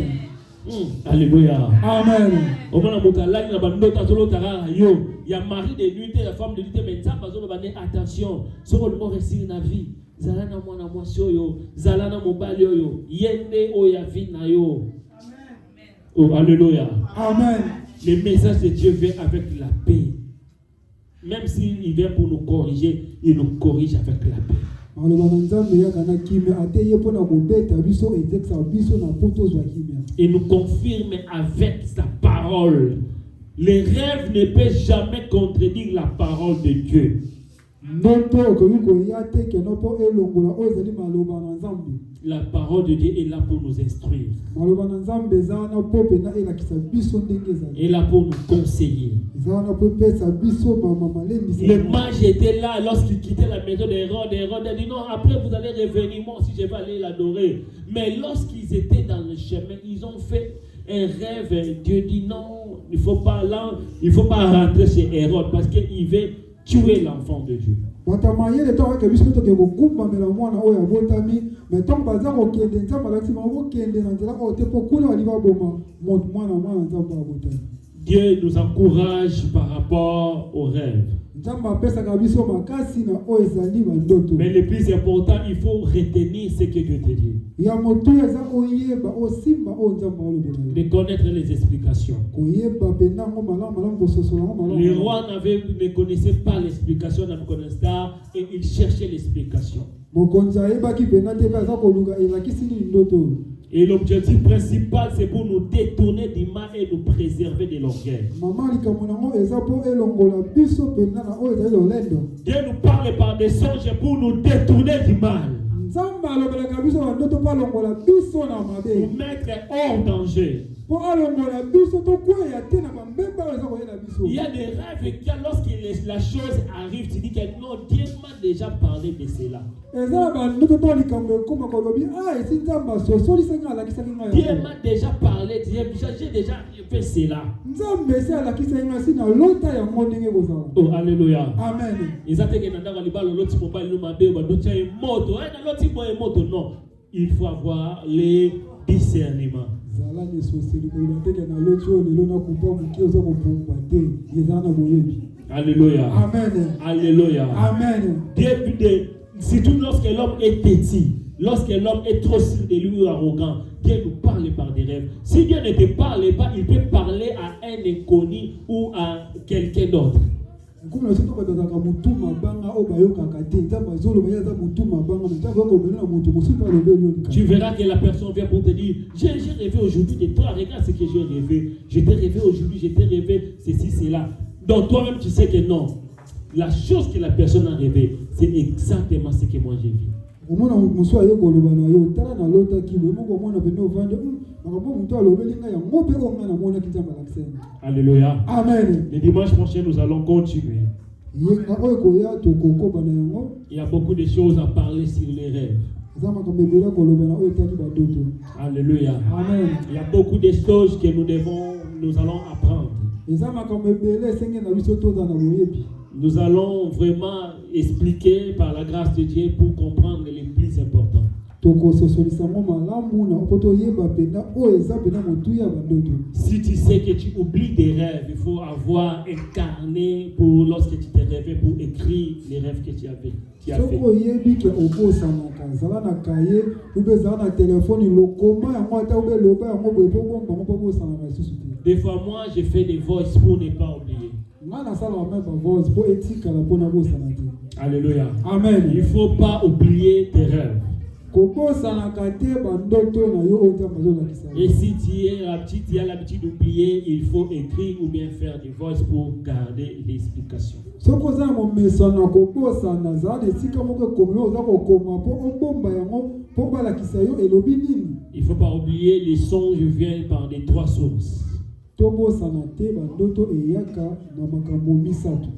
Alléluia. Amen. Au moins mutu alani na bandota tolo tara yo ya mari de nuit et la femme de nuit mais nzamba zolo ba attention so ko mo réussir na vie. Zalana mwana mwasi oyo, zalana mobali oyo, yende oya vina yo. Amen. Oh, alléluia. Amen. Le message de Dieu vient avec la paix. Même s'il vient pour nous corriger, il nous corrige avec la paix. Il nous confirme avec sa parole Les rêves ne peuvent jamais contredire la parole de Dieu. La parole de Dieu est là pour nous instruire. Et là pour nous conseiller. Le mage était là lorsqu'il quittait la maison d'Hérode. Hérode a dit non, après vous allez revenir, moi aussi je vais aller l'adorer. Mais lorsqu'ils étaient dans le chemin, ils ont fait un rêve. Dieu dit non, il ne faut pas rentrer chez Hérode parce qu'il veut tuer l'enfant de Dieu. Dieu nous encourage par rapport aux rêves. Mais le plus important, il faut retenir ce que Dieu te dit. De connaître les explications. Les rois ne connaissaient pas l'explication de Nabucodonosor et ils cherchaient l'explication. Et l'objectif principal, c'est pour nous détourner du mal et nous préserver de l'orgueil. Dieu nous parle par des songes pour nous détourner du mal. Nous mettre hors danger. Il y a des rêves et lorsque la chose arrive, tu dis que non, Dieu m'a déjà parlé de cela. Dieu m'a déjà parlé, j'ai déjà fait cela. Oh, alléluia. Amen. Non, il faut avoir les discernements. Alléluia. Amen. Alléluia. Amen. Surtout lorsque l'homme est petit, lorsque l'homme est trop sûr de lui ou arrogant, Dieu nous parle par des rêves. Si Dieu ne te parle pas, il peut parler à un inconnu ou à quelqu'un d'autre. Tu verras que la personne vient pour te dire j'ai rêvé aujourd'hui de toi, regarde ce que j'ai rêvé. Je t'ai rêvé aujourd'hui, je t'ai rêvé ceci, cela. Donc toi-même tu sais que non. La chose que la personne a rêvé, c'est exactement ce que moi j'ai vu. Alléluia. Amen. Le dimanche prochain, nous allons continuer. Il y a beaucoup de choses à parler sur les rêves. Alléluia. Amen. Il y a beaucoup de choses que nous allons apprendre. Nous allons vraiment expliquer par la grâce de Dieu pour comprendre les plus importants. Si tu sais que tu oublies des rêves, il faut avoir un carnet pour lorsque tu t'es rêvé pour écrire les rêves que tu as fait. Des fois, moi, je fais des voices pour ne pas oublier. Alléluia. Amen. Il ne faut pas oublier tes rêves. Et si tu as l'habitude d'oublier, il faut écrire ou bien faire des voices pour garder l'explication. Il ne faut pas oublier, les songes viennent par des trois sources.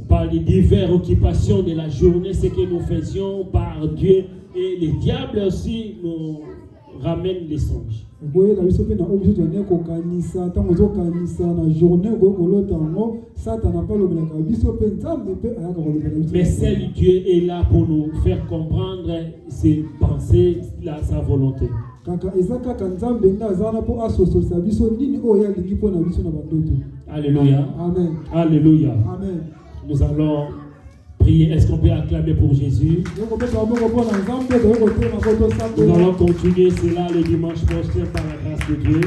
Par les diverses occupations de la journée, ce que nous faisions par Dieu, et les diables aussi nous ramènent les songes. Mais seul Dieu est là pour nous faire comprendre ses pensées, sa volonté. Alléluia. Amen. Alléluia. Amen. Nous allons prier. Est-ce qu'on peut acclamer pour Jésus? Nous allons continuer cela le dimanche prochain par la grâce de Dieu.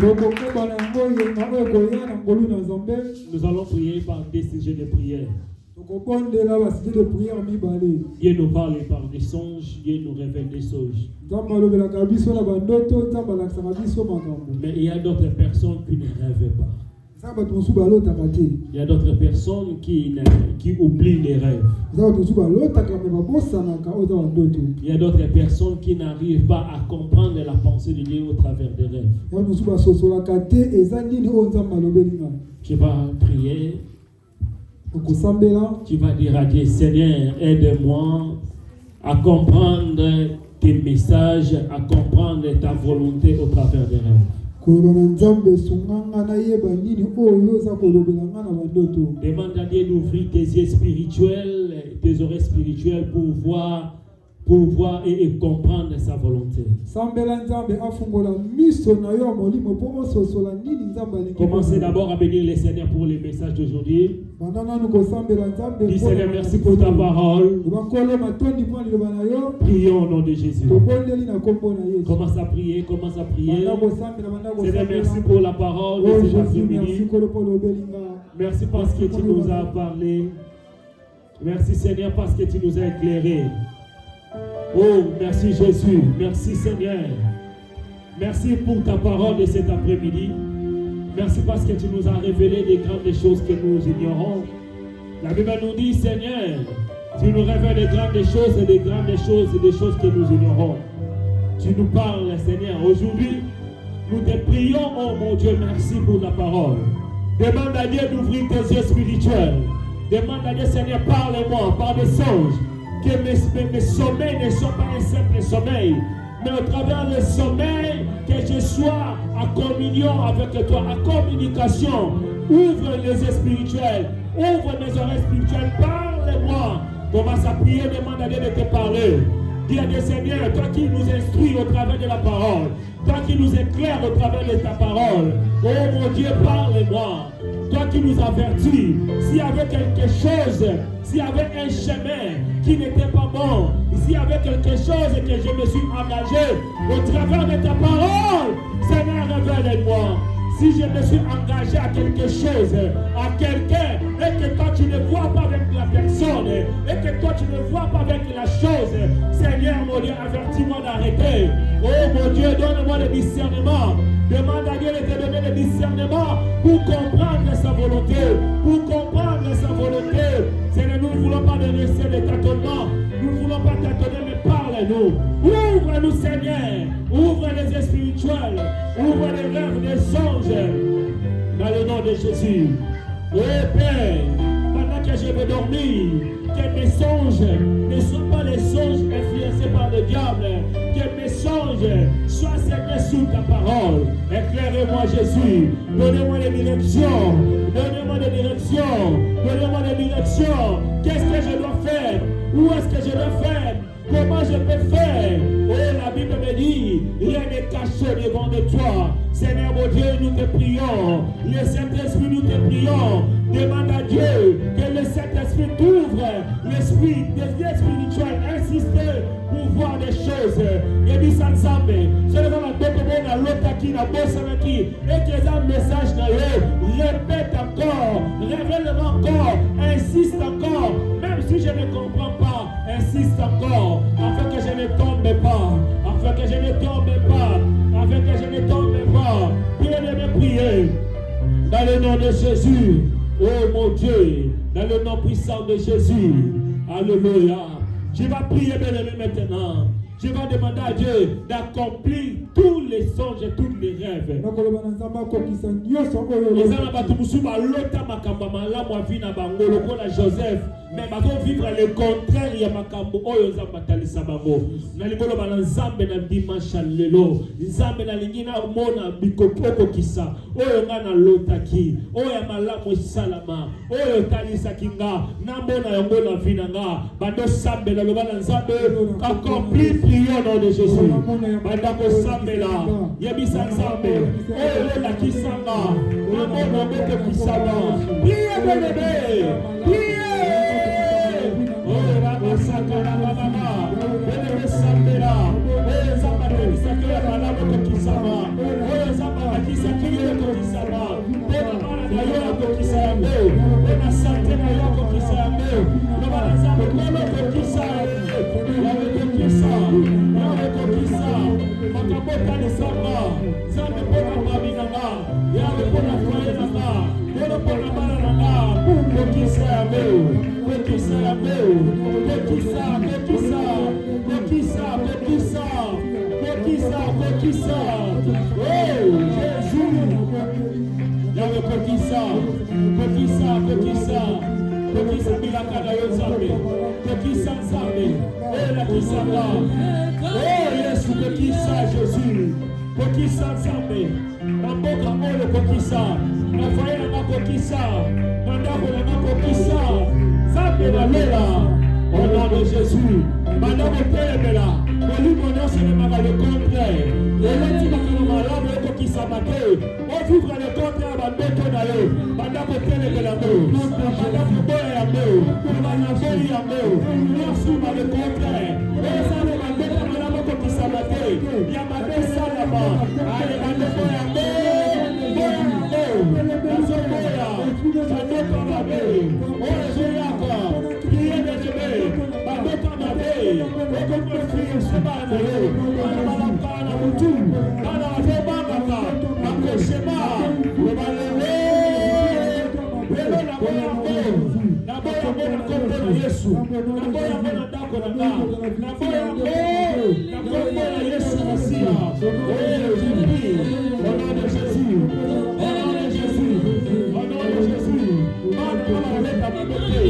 Nous allons prier par des sujets de prière. Dieu nous parle par des songes, Dieu nous révèle des songes. Mais il y a d'autres personnes qui ne rêvent pas. Il y a d'autres personnes qui oublient les rêves. Il y a d'autres personnes qui n'arrivent pas à comprendre la pensée de Dieu au travers des rêves. Tu vas prier. Tu vas dire à Dieu, Seigneur, aide-moi à comprendre tes messages, à comprendre ta volonté au travers des rêves. Demande à Dieu d'ouvrir tes yeux spirituels, tes oreilles spirituelles pour voir et comprendre sa volonté. Commencez d'abord à bénir le Seigneur pour les messages d'aujourd'hui. Dis Seigneur, merci pour ta parole. Prions au nom de Jésus. Commence à prier. Seigneur, merci pour la parole de cet après-midi. Merci parce que tu nous as parlé. Merci Seigneur parce que tu nous as éclairé. Oh, merci Jésus, merci Seigneur. Merci pour ta parole de cet après-midi. Merci parce que tu nous as révélé des grandes choses que nous ignorons. La Bible nous dit, Seigneur, tu nous révèles des grandes choses et des choses que nous ignorons. Tu nous parles, Seigneur. Aujourd'hui, nous te prions, oh mon Dieu, merci pour la parole. Demande à Dieu d'ouvrir tes yeux spirituels. Demande à Dieu, Seigneur, parle-moi par des songes. Que mes sommeils ne soient pas un simple sommeil, mais au travers le sommeil, que je sois en communion avec toi, en communication. Ouvre les yeux spirituels, ouvre mes oreilles spirituelles, parle-moi. Commence à prier, demande à Dieu de te parler. Dis à Dieu, Seigneur, toi qui nous instruis au travers de la parole, toi qui nous éclaires au travers de ta parole, oh mon Dieu, parle-moi. Toi qui nous avertis, s'il y avait quelque chose, s'il y avait un chemin qui n'était pas bon, s'il y avait quelque chose que je me suis engagé au travers de ta parole, Seigneur, révèle-moi. Si je me suis engagé à quelque chose, à quelqu'un, et que toi tu ne vois pas avec la personne, et que toi tu ne vois pas avec la chose, Seigneur mon Dieu, avertis-moi d'arrêter. Oh mon Dieu, donne-moi le discernement. Demande à Dieu de te donner le discernement pour comprendre sa volonté, Seigneur, nous ne voulons pas de rester de tâtonnement, nous ne voulons pas tâtonner, mais parle-nous. Ouvre-nous, Seigneur, ouvre les yeux spirituels, ouvre les rêves, les songes, dans le nom de Jésus. Oh Père, pendant que je vais dormir, que mes songes ne soient pas les songes influencés par le diable, que mes songes soient centrés sous ta parole. Éclairez-moi Jésus, donnez-moi les directions, Qu'est-ce que je dois faire? Où est-ce que je dois faire? Comment je peux faire? Oh, la Bible me dit, rien n'est caché devant de toi. Seigneur mon Dieu, nous te prions. Le Saint-Esprit, nous te prions. Demande à Dieu que le Saint-Esprit t'ouvre l'esprit, des yeux spirituels, insister pour voir des choses. Et dit ça ensemble. C'est le moment de la l'autre qui n'a pas qui et que les messages dans eux, répète encore, révèle-moi encore, insiste encore, même si je ne comprends pas, insiste encore, afin que je ne tombe pas, Priez dans le nom de Jésus. Oh mon Dieu, dans le nom puissant de Jésus. Alléluia. Je vais prier bien-aimé maintenant. Je vais demander à Dieu d'accomplir tous les songes et tous les rêves. Joseph, mais vivre le contraire, il y a makambo oyo nzamba talisa bango. Na libolo bana nzambe na dimanche lelo. Nzambe na lingina mona bikokoko kisa. Oyo ngana lotaki. Oyo malamu salama. Oyo talisa kinga. Na mbona yango na vina nga. Bando sambe na lobana nzambe accompli prions au nom de Jésus. Bando sambe la. Yebisa nzambe. Oyo la kisanga. Na mbona mbeke kisanga. Priez bébé. Priez. Sakara baba, bele sambera, oyo zamba kisakira malamu kokisama, oyo zamba kisakira kokisama, bela mara na yo kokisama, bela sante na yo kokisama, no bala zamba kono kokisama, yawe kokisa, Makamboka Nisama, Zambi Pona Babinanga, Yabe Pona Foyenanga, Pona Pona Bananga, Pokisa Meu, Pokisa Meu, Pokisa, Pokisa, Pokisa, Pokisa, Pokisa, Pokisa, oh Jésus, Yabe Pokisa, Pokisa, Pokisa, Pokisa Milakana Yozambe, Pokisa Nzambe, Ela Kisanga, oh Yesu Pokisa Jésus, Pokisa Nzambe, Namboka Molo Pokisa, Nafaye Nanga Pokisa, Nandako Nanga Pokisa, Nzambe Nalela, au nom de Jésus, Madame Pélébela, Poli Monon se demande le contraire, et là tu vas que le malade est Pokisa Maté, on vivra le contraire à Bandeto Nayo, Madame Pélébela, Madame Boya Yameo, Madame Boya Yameo, merci ma le contraire, et ça le Bandeto Madame Pokisa Maté, Yamade Salama, allez Madame Boya Yameo, Boya Yameo, Nazo Boya, Bandeto Yameo, oh Jéaka, priez de Jésus, Bandeto Yameo, Okomo Fille, Sebana Yo, Bana Mutu, Bana Febanga, Nakoshema, Lebalele, Lelo na Boya Yameo, na Boya Yameo na Kombo na Yesu, na Boya Yameo na Dako na Nga, na Boya Yameo, na Kombo na Yesu Masia, oh Jésus, au nom de Jésus, au nom de Jésus, au nom de Jésus, Manda avec ta beauté,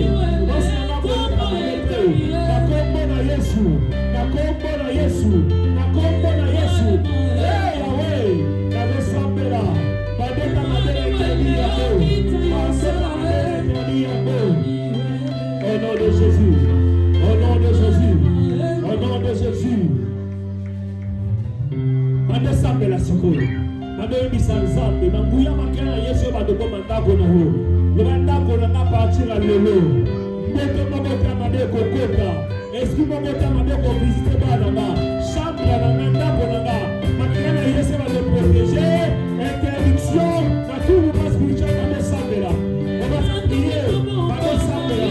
Mosna na Boya na beauté, na Kombo na Yesu, na Kombo na Yesu, na Kombo na Yesu, hey Yahweh, na Losambela, Badeka Madela Kedi Yahweh, Masela Madela Kedi Yahweh, au nom de Jésus, au nom de Jésus, au nom de Jésus. Mande sambela sikoyo. Mande yebisa nzambe. Banguya makena Yesu badoko mandako na ho. Mandako na partir à lelo. Mbote mabota mande kokota. Eski mabota mande ko visiter bananga. Chambre na mandako na. Makena Yesu badoko protéger. Interdiction. Na tout le monde spirituel mande sambela. On va s'appuyer. Mande sambela.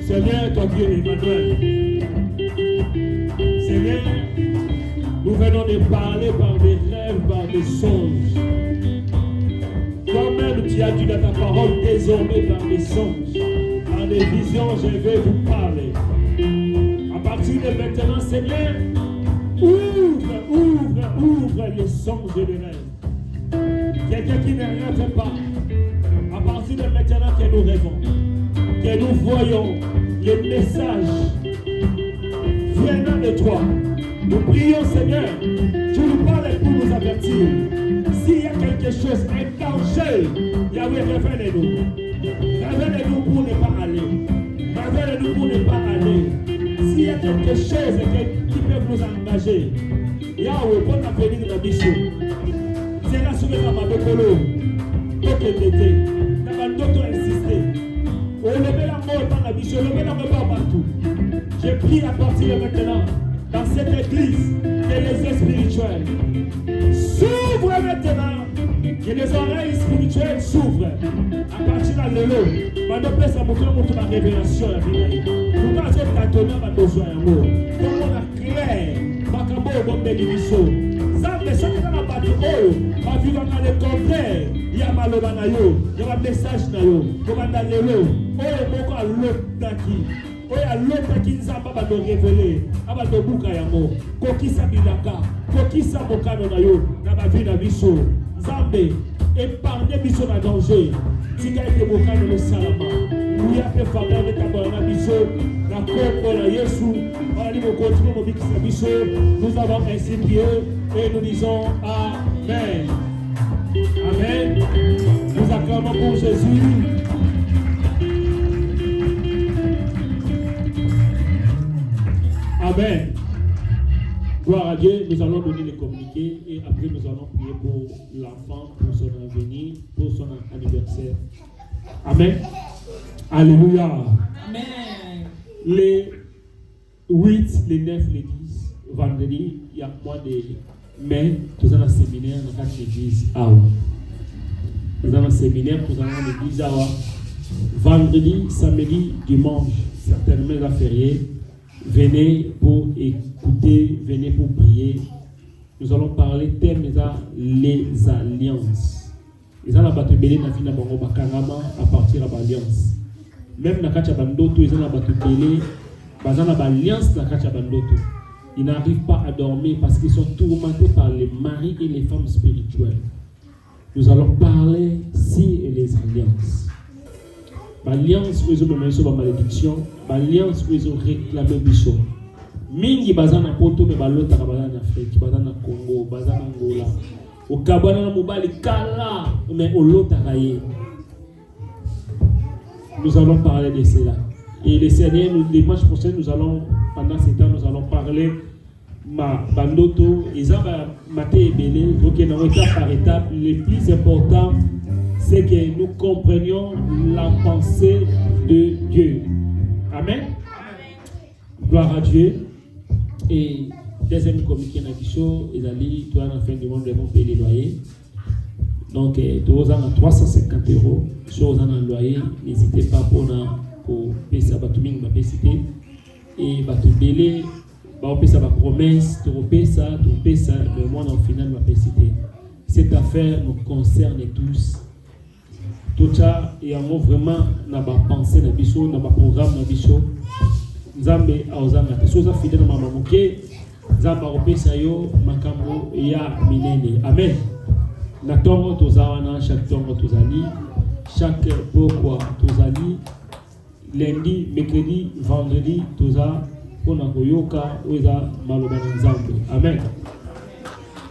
Seigneur, ton Dieu Emmanuel. Seigneur, nous venons de parler par des rêves, par des songes. Toi-même, tu as dit dans ta parole désormais par des songes. En dans des visions, je vais vous parler. À partir de maintenant, Seigneur, ouvre les songes et les rêves. Quelqu'un qui ne rêve pas, à partir de maintenant que nous rêvons, que nous voyons les messages venant de toi. Nous prions, Seigneur, tu nous parles pour nous avertir. S'il y a quelque chose, un danger, Yahweh, révèle-nous. Révèle-nous pour ne pas aller. Révèle-nous pour ne pas aller. S'il y a quelque chose qui peut nous engager, Yahweh, bon avenir dans Bichou. C'est là sur le Mabokolo. Donc, l'été. Dans le docteur insisté. On le met la mort dans la Bichou, on le met la mort partout. J'ai pris à partir de maintenant, dans cette église, que les yeux spirituels s'ouvrent maintenant. Que les oreilles spirituelles s'ouvrent. À partir de l'élo, maintenant, place à montrer la révélation. Nous allons tâtonner ma besoin d'amour. Donc, on a clair. Macabo, bon bénédiction. Ça, mais ça, c'est dans la bataille. Ma vie va dans le contraire. Il y a maloba na yo. Il y a un message na yo. Comme dans l'élo. Oh, beaucoup à l'autre d'aki. Oh, il y a l'autre qui nous a pas de révéler. Aba de bouka yamo. Koki sa bilaka. Koki sa bokano na yo. Na ma vie na biso. Zambe, épargnez biso na danger. Tika ete bokano le salama. Nous y a fait faveur de tabana biso. La combo na Yesu. Allez, nous continuons mon bikisa biso. Nous avons ainsi prié et nous disons Amen. Amen. Nous acclamons pour Jésus. Amen. Gloire à Dieu, nous allons donner les communiqués et après nous allons prier pour l'enfant, pour son avenir, pour son anniversaire. Amen. Alléluia. Amen. Les 8, les 9, les 10, vendredi, il y a mois de mai, nous allons un séminaire dans l'église Awa. Nous allons un séminaire, nous allons à l'église Awa. Vendredi, samedi, dimanche, certainement à férié. Venez pour écouter, venez pour prier. Nous allons parler thème les alliances. Ils ont la bateau belé na fina bango bakarama à partir de l'alliance. Même na kacha bandoto ils ont la bateau belé, bazana ba alliance na kacha bandoto. Ils n'arrivent pas à dormir parce qu'ils sont tourmentés par les maris et les femmes spirituelles. Nous allons parler si et les alliances. L'alliance où ils ont mené sur la malédiction, l'alliance où ils ont réclamé Bichon. Mingi bazana poto me balota kabana en Afrique, bazana Congo, bazana Angola. Au Kabana na mobali kala mais au lotaraye. Nous allons parler de cela. Et les Seigneurs, les dimanches prochains, nous allons, pendant ce temps, nous allons parler ma bandoto, Isaba Maté et Bélé, donc étape par étape. Le plus important, c'est que nous comprenions la pensée de Dieu. Amen. Gloire à Dieu. Et deuxième communiqué dans le show, ils allaient, toi, à la fin du monde, ils vont payer les loyers. Donc, tu as 350 €. Chose en loyer, n'hésitez pas pour payer ça, tu peux citer. Et tu belé, tu peux ça, promesse, tu peux ça, le monde en final, tu peux citer. Cette affaire nous concerne tous. Tout ça, il y a vraiment na ba pensée na biso, na ba programme na biso. Nzambe aozanga te soza fidèle na mama moke. Nzambe opesa yo makambo ya minene. Amen. Na tongo tozawana chaque tongo tozali, chaque pourquoi tozali, lundi, mercredi, vendredi toza pona koyoka oza maloba na Nzambe. Amen.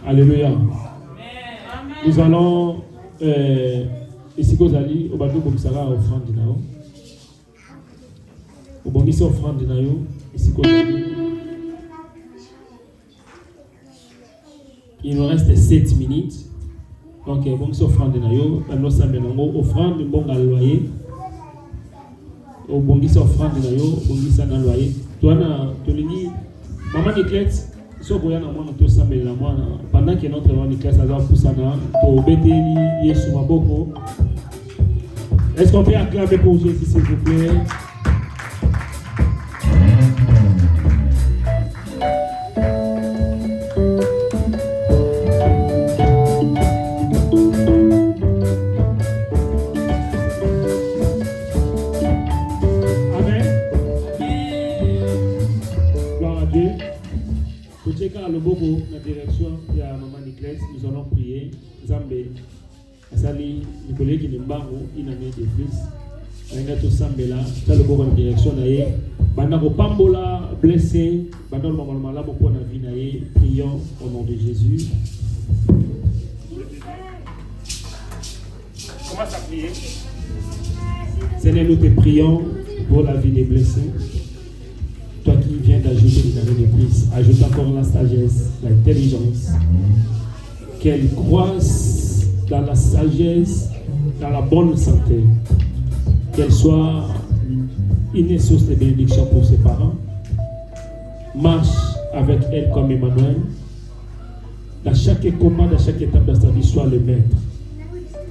Alléluia. Nous allons ici kozali obatu bomisaka offrande na yo. Obongisa offrande na yo ici kozali. Il nous reste 7 minutes. Donc bongisa offrande na yo, alors ça menango offrande mbonga loyer. Obongisa offrande na yo, bongisa na loyer. Toi na tolini maman Nicolette soko yana mwana to sambela mwana pendant que notre maman Nicolette a poussana to beteli Yesu maboko. Est-ce qu'on peut acclamer pour Jésus, s'il vous plaît? Bocheka Loboko, la direction de la maman Nicolas, nous allons prier. Zambé, Asali, Nicolas qui n'est pas une année de plus. Aïnato Sambela, dans le Boko, la direction d'ailleurs. Bandako Pambola, blessé, Bandako Mamalmala, Boko, la vie d'ailleurs. Prions au nom de Jésus. Commence à prier. Seigneur, nous te prions pour la vie des blessés. Toi qui viens d'ajouter des années de plus, ajoute encore la sagesse, l'intelligence. Qu'elle croisse dans la sagesse, dans la bonne santé. Qu'elle soit une source de bénédiction pour ses parents. Marche avec elle comme Emmanuel. Dans chaque combat, dans chaque étape de sa vie, soit le maître.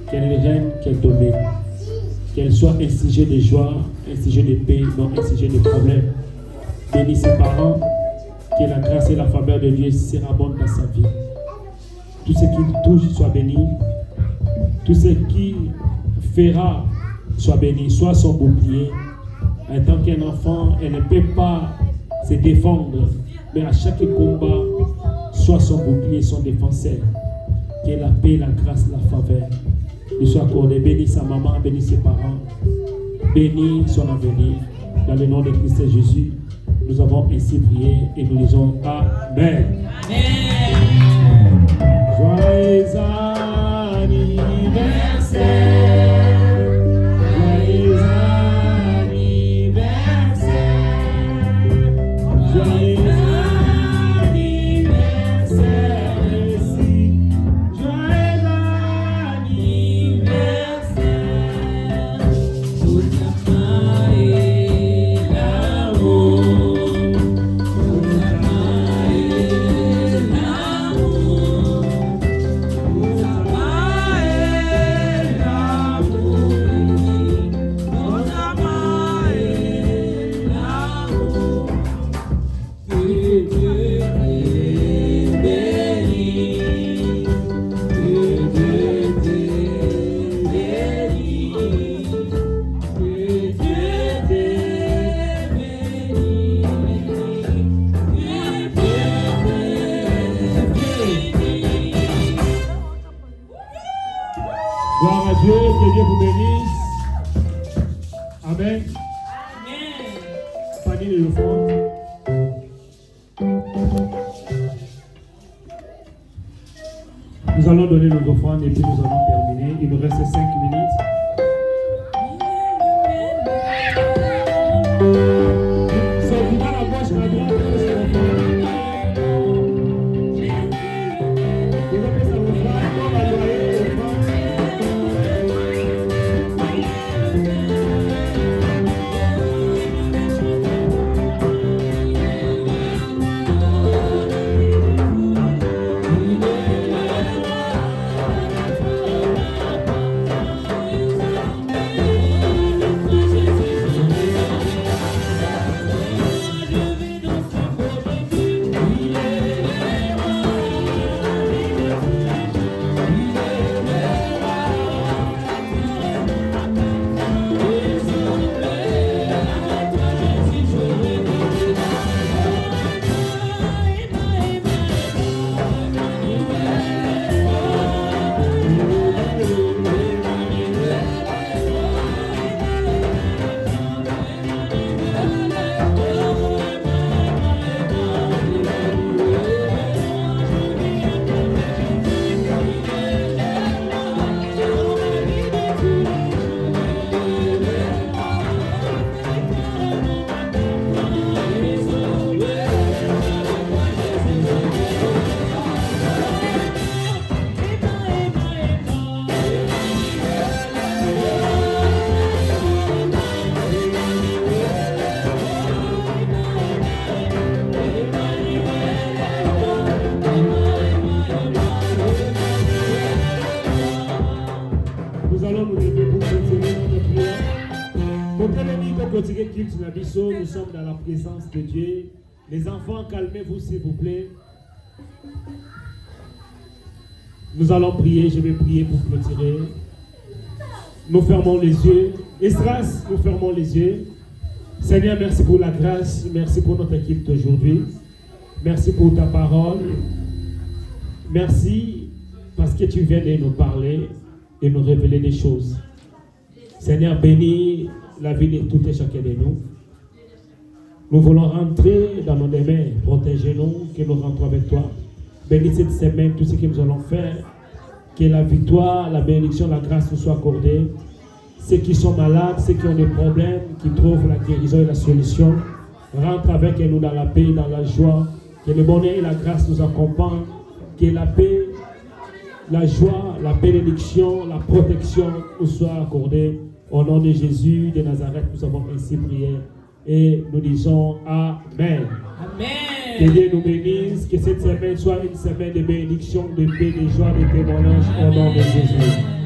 Qu'elle règne, qu'elle domine. Qu'elle soit un sujet de joie, un sujet de paix, non un sujet de problème. Bénis ses parents, que la grâce et la faveur de Dieu sera bonne dans sa vie. Tout ce qui touche soit béni. Tout ce qui fera soit béni, soit son bouclier. En tant qu'un enfant, elle ne peut pas se défendre, mais à chaque combat, soit son bouclier, son défenseur. Que la paix, la grâce, la faveur lui soit accordée. Bénis sa maman, bénis ses parents, bénis son avenir. Dans le nom de Christ Jésus, nous avons ainsi prié et nous disons Amen. Amen. Joyeux anniversaire. Joyeux anniversaire. Joyeux anniversaire. Merci. Joyeux anniversaire. Tout ta main est là-haut. Gloire à Dieu, que Dieu vous bénisse. Amen. Amen. Fanny de l'offrande. Nous allons donner nos offrandes et puis nous allons terminer. Il nous reste 5 minutes. C'est du mal à gauche, à la droite. Vous avez sa offrande, on va joyer l'offrande. Nous sommes dans la présence de Dieu. Les enfants, calmez-vous s'il vous plaît. Nous allons prier, je vais prier pour clôturer. Nous fermons les yeux. Estras, nous fermons les yeux. Seigneur, merci pour la grâce, merci pour notre équipe d'aujourd'hui. Merci pour ta parole. Merci parce que tu viens de nous parler et nous révéler des choses. Seigneur, bénis la vie de tout et chacun de nous. Nous voulons rentrer dans nos mains, protégez-nous, que nous rentrons avec toi. Bénis cette semaine, tout ce que nous allons faire. Que la victoire, la bénédiction, la grâce nous soient accordées. Ceux qui sont malades, ceux qui ont des problèmes, qui trouvent la guérison et la solution, rentre avec nous dans la paix, dans la joie. Que le bonheur et la grâce nous accompagnent. Que la paix, la joie, la bénédiction, la protection nous soient accordées. Au nom de Jésus de Nazareth, nous avons ainsi prié. Et nous disons Amen. Amen. Que Dieu nous bénisse. Que cette semaine soit une semaine de bénédiction, de paix, de joie, de témoignage. Au nom de Jésus.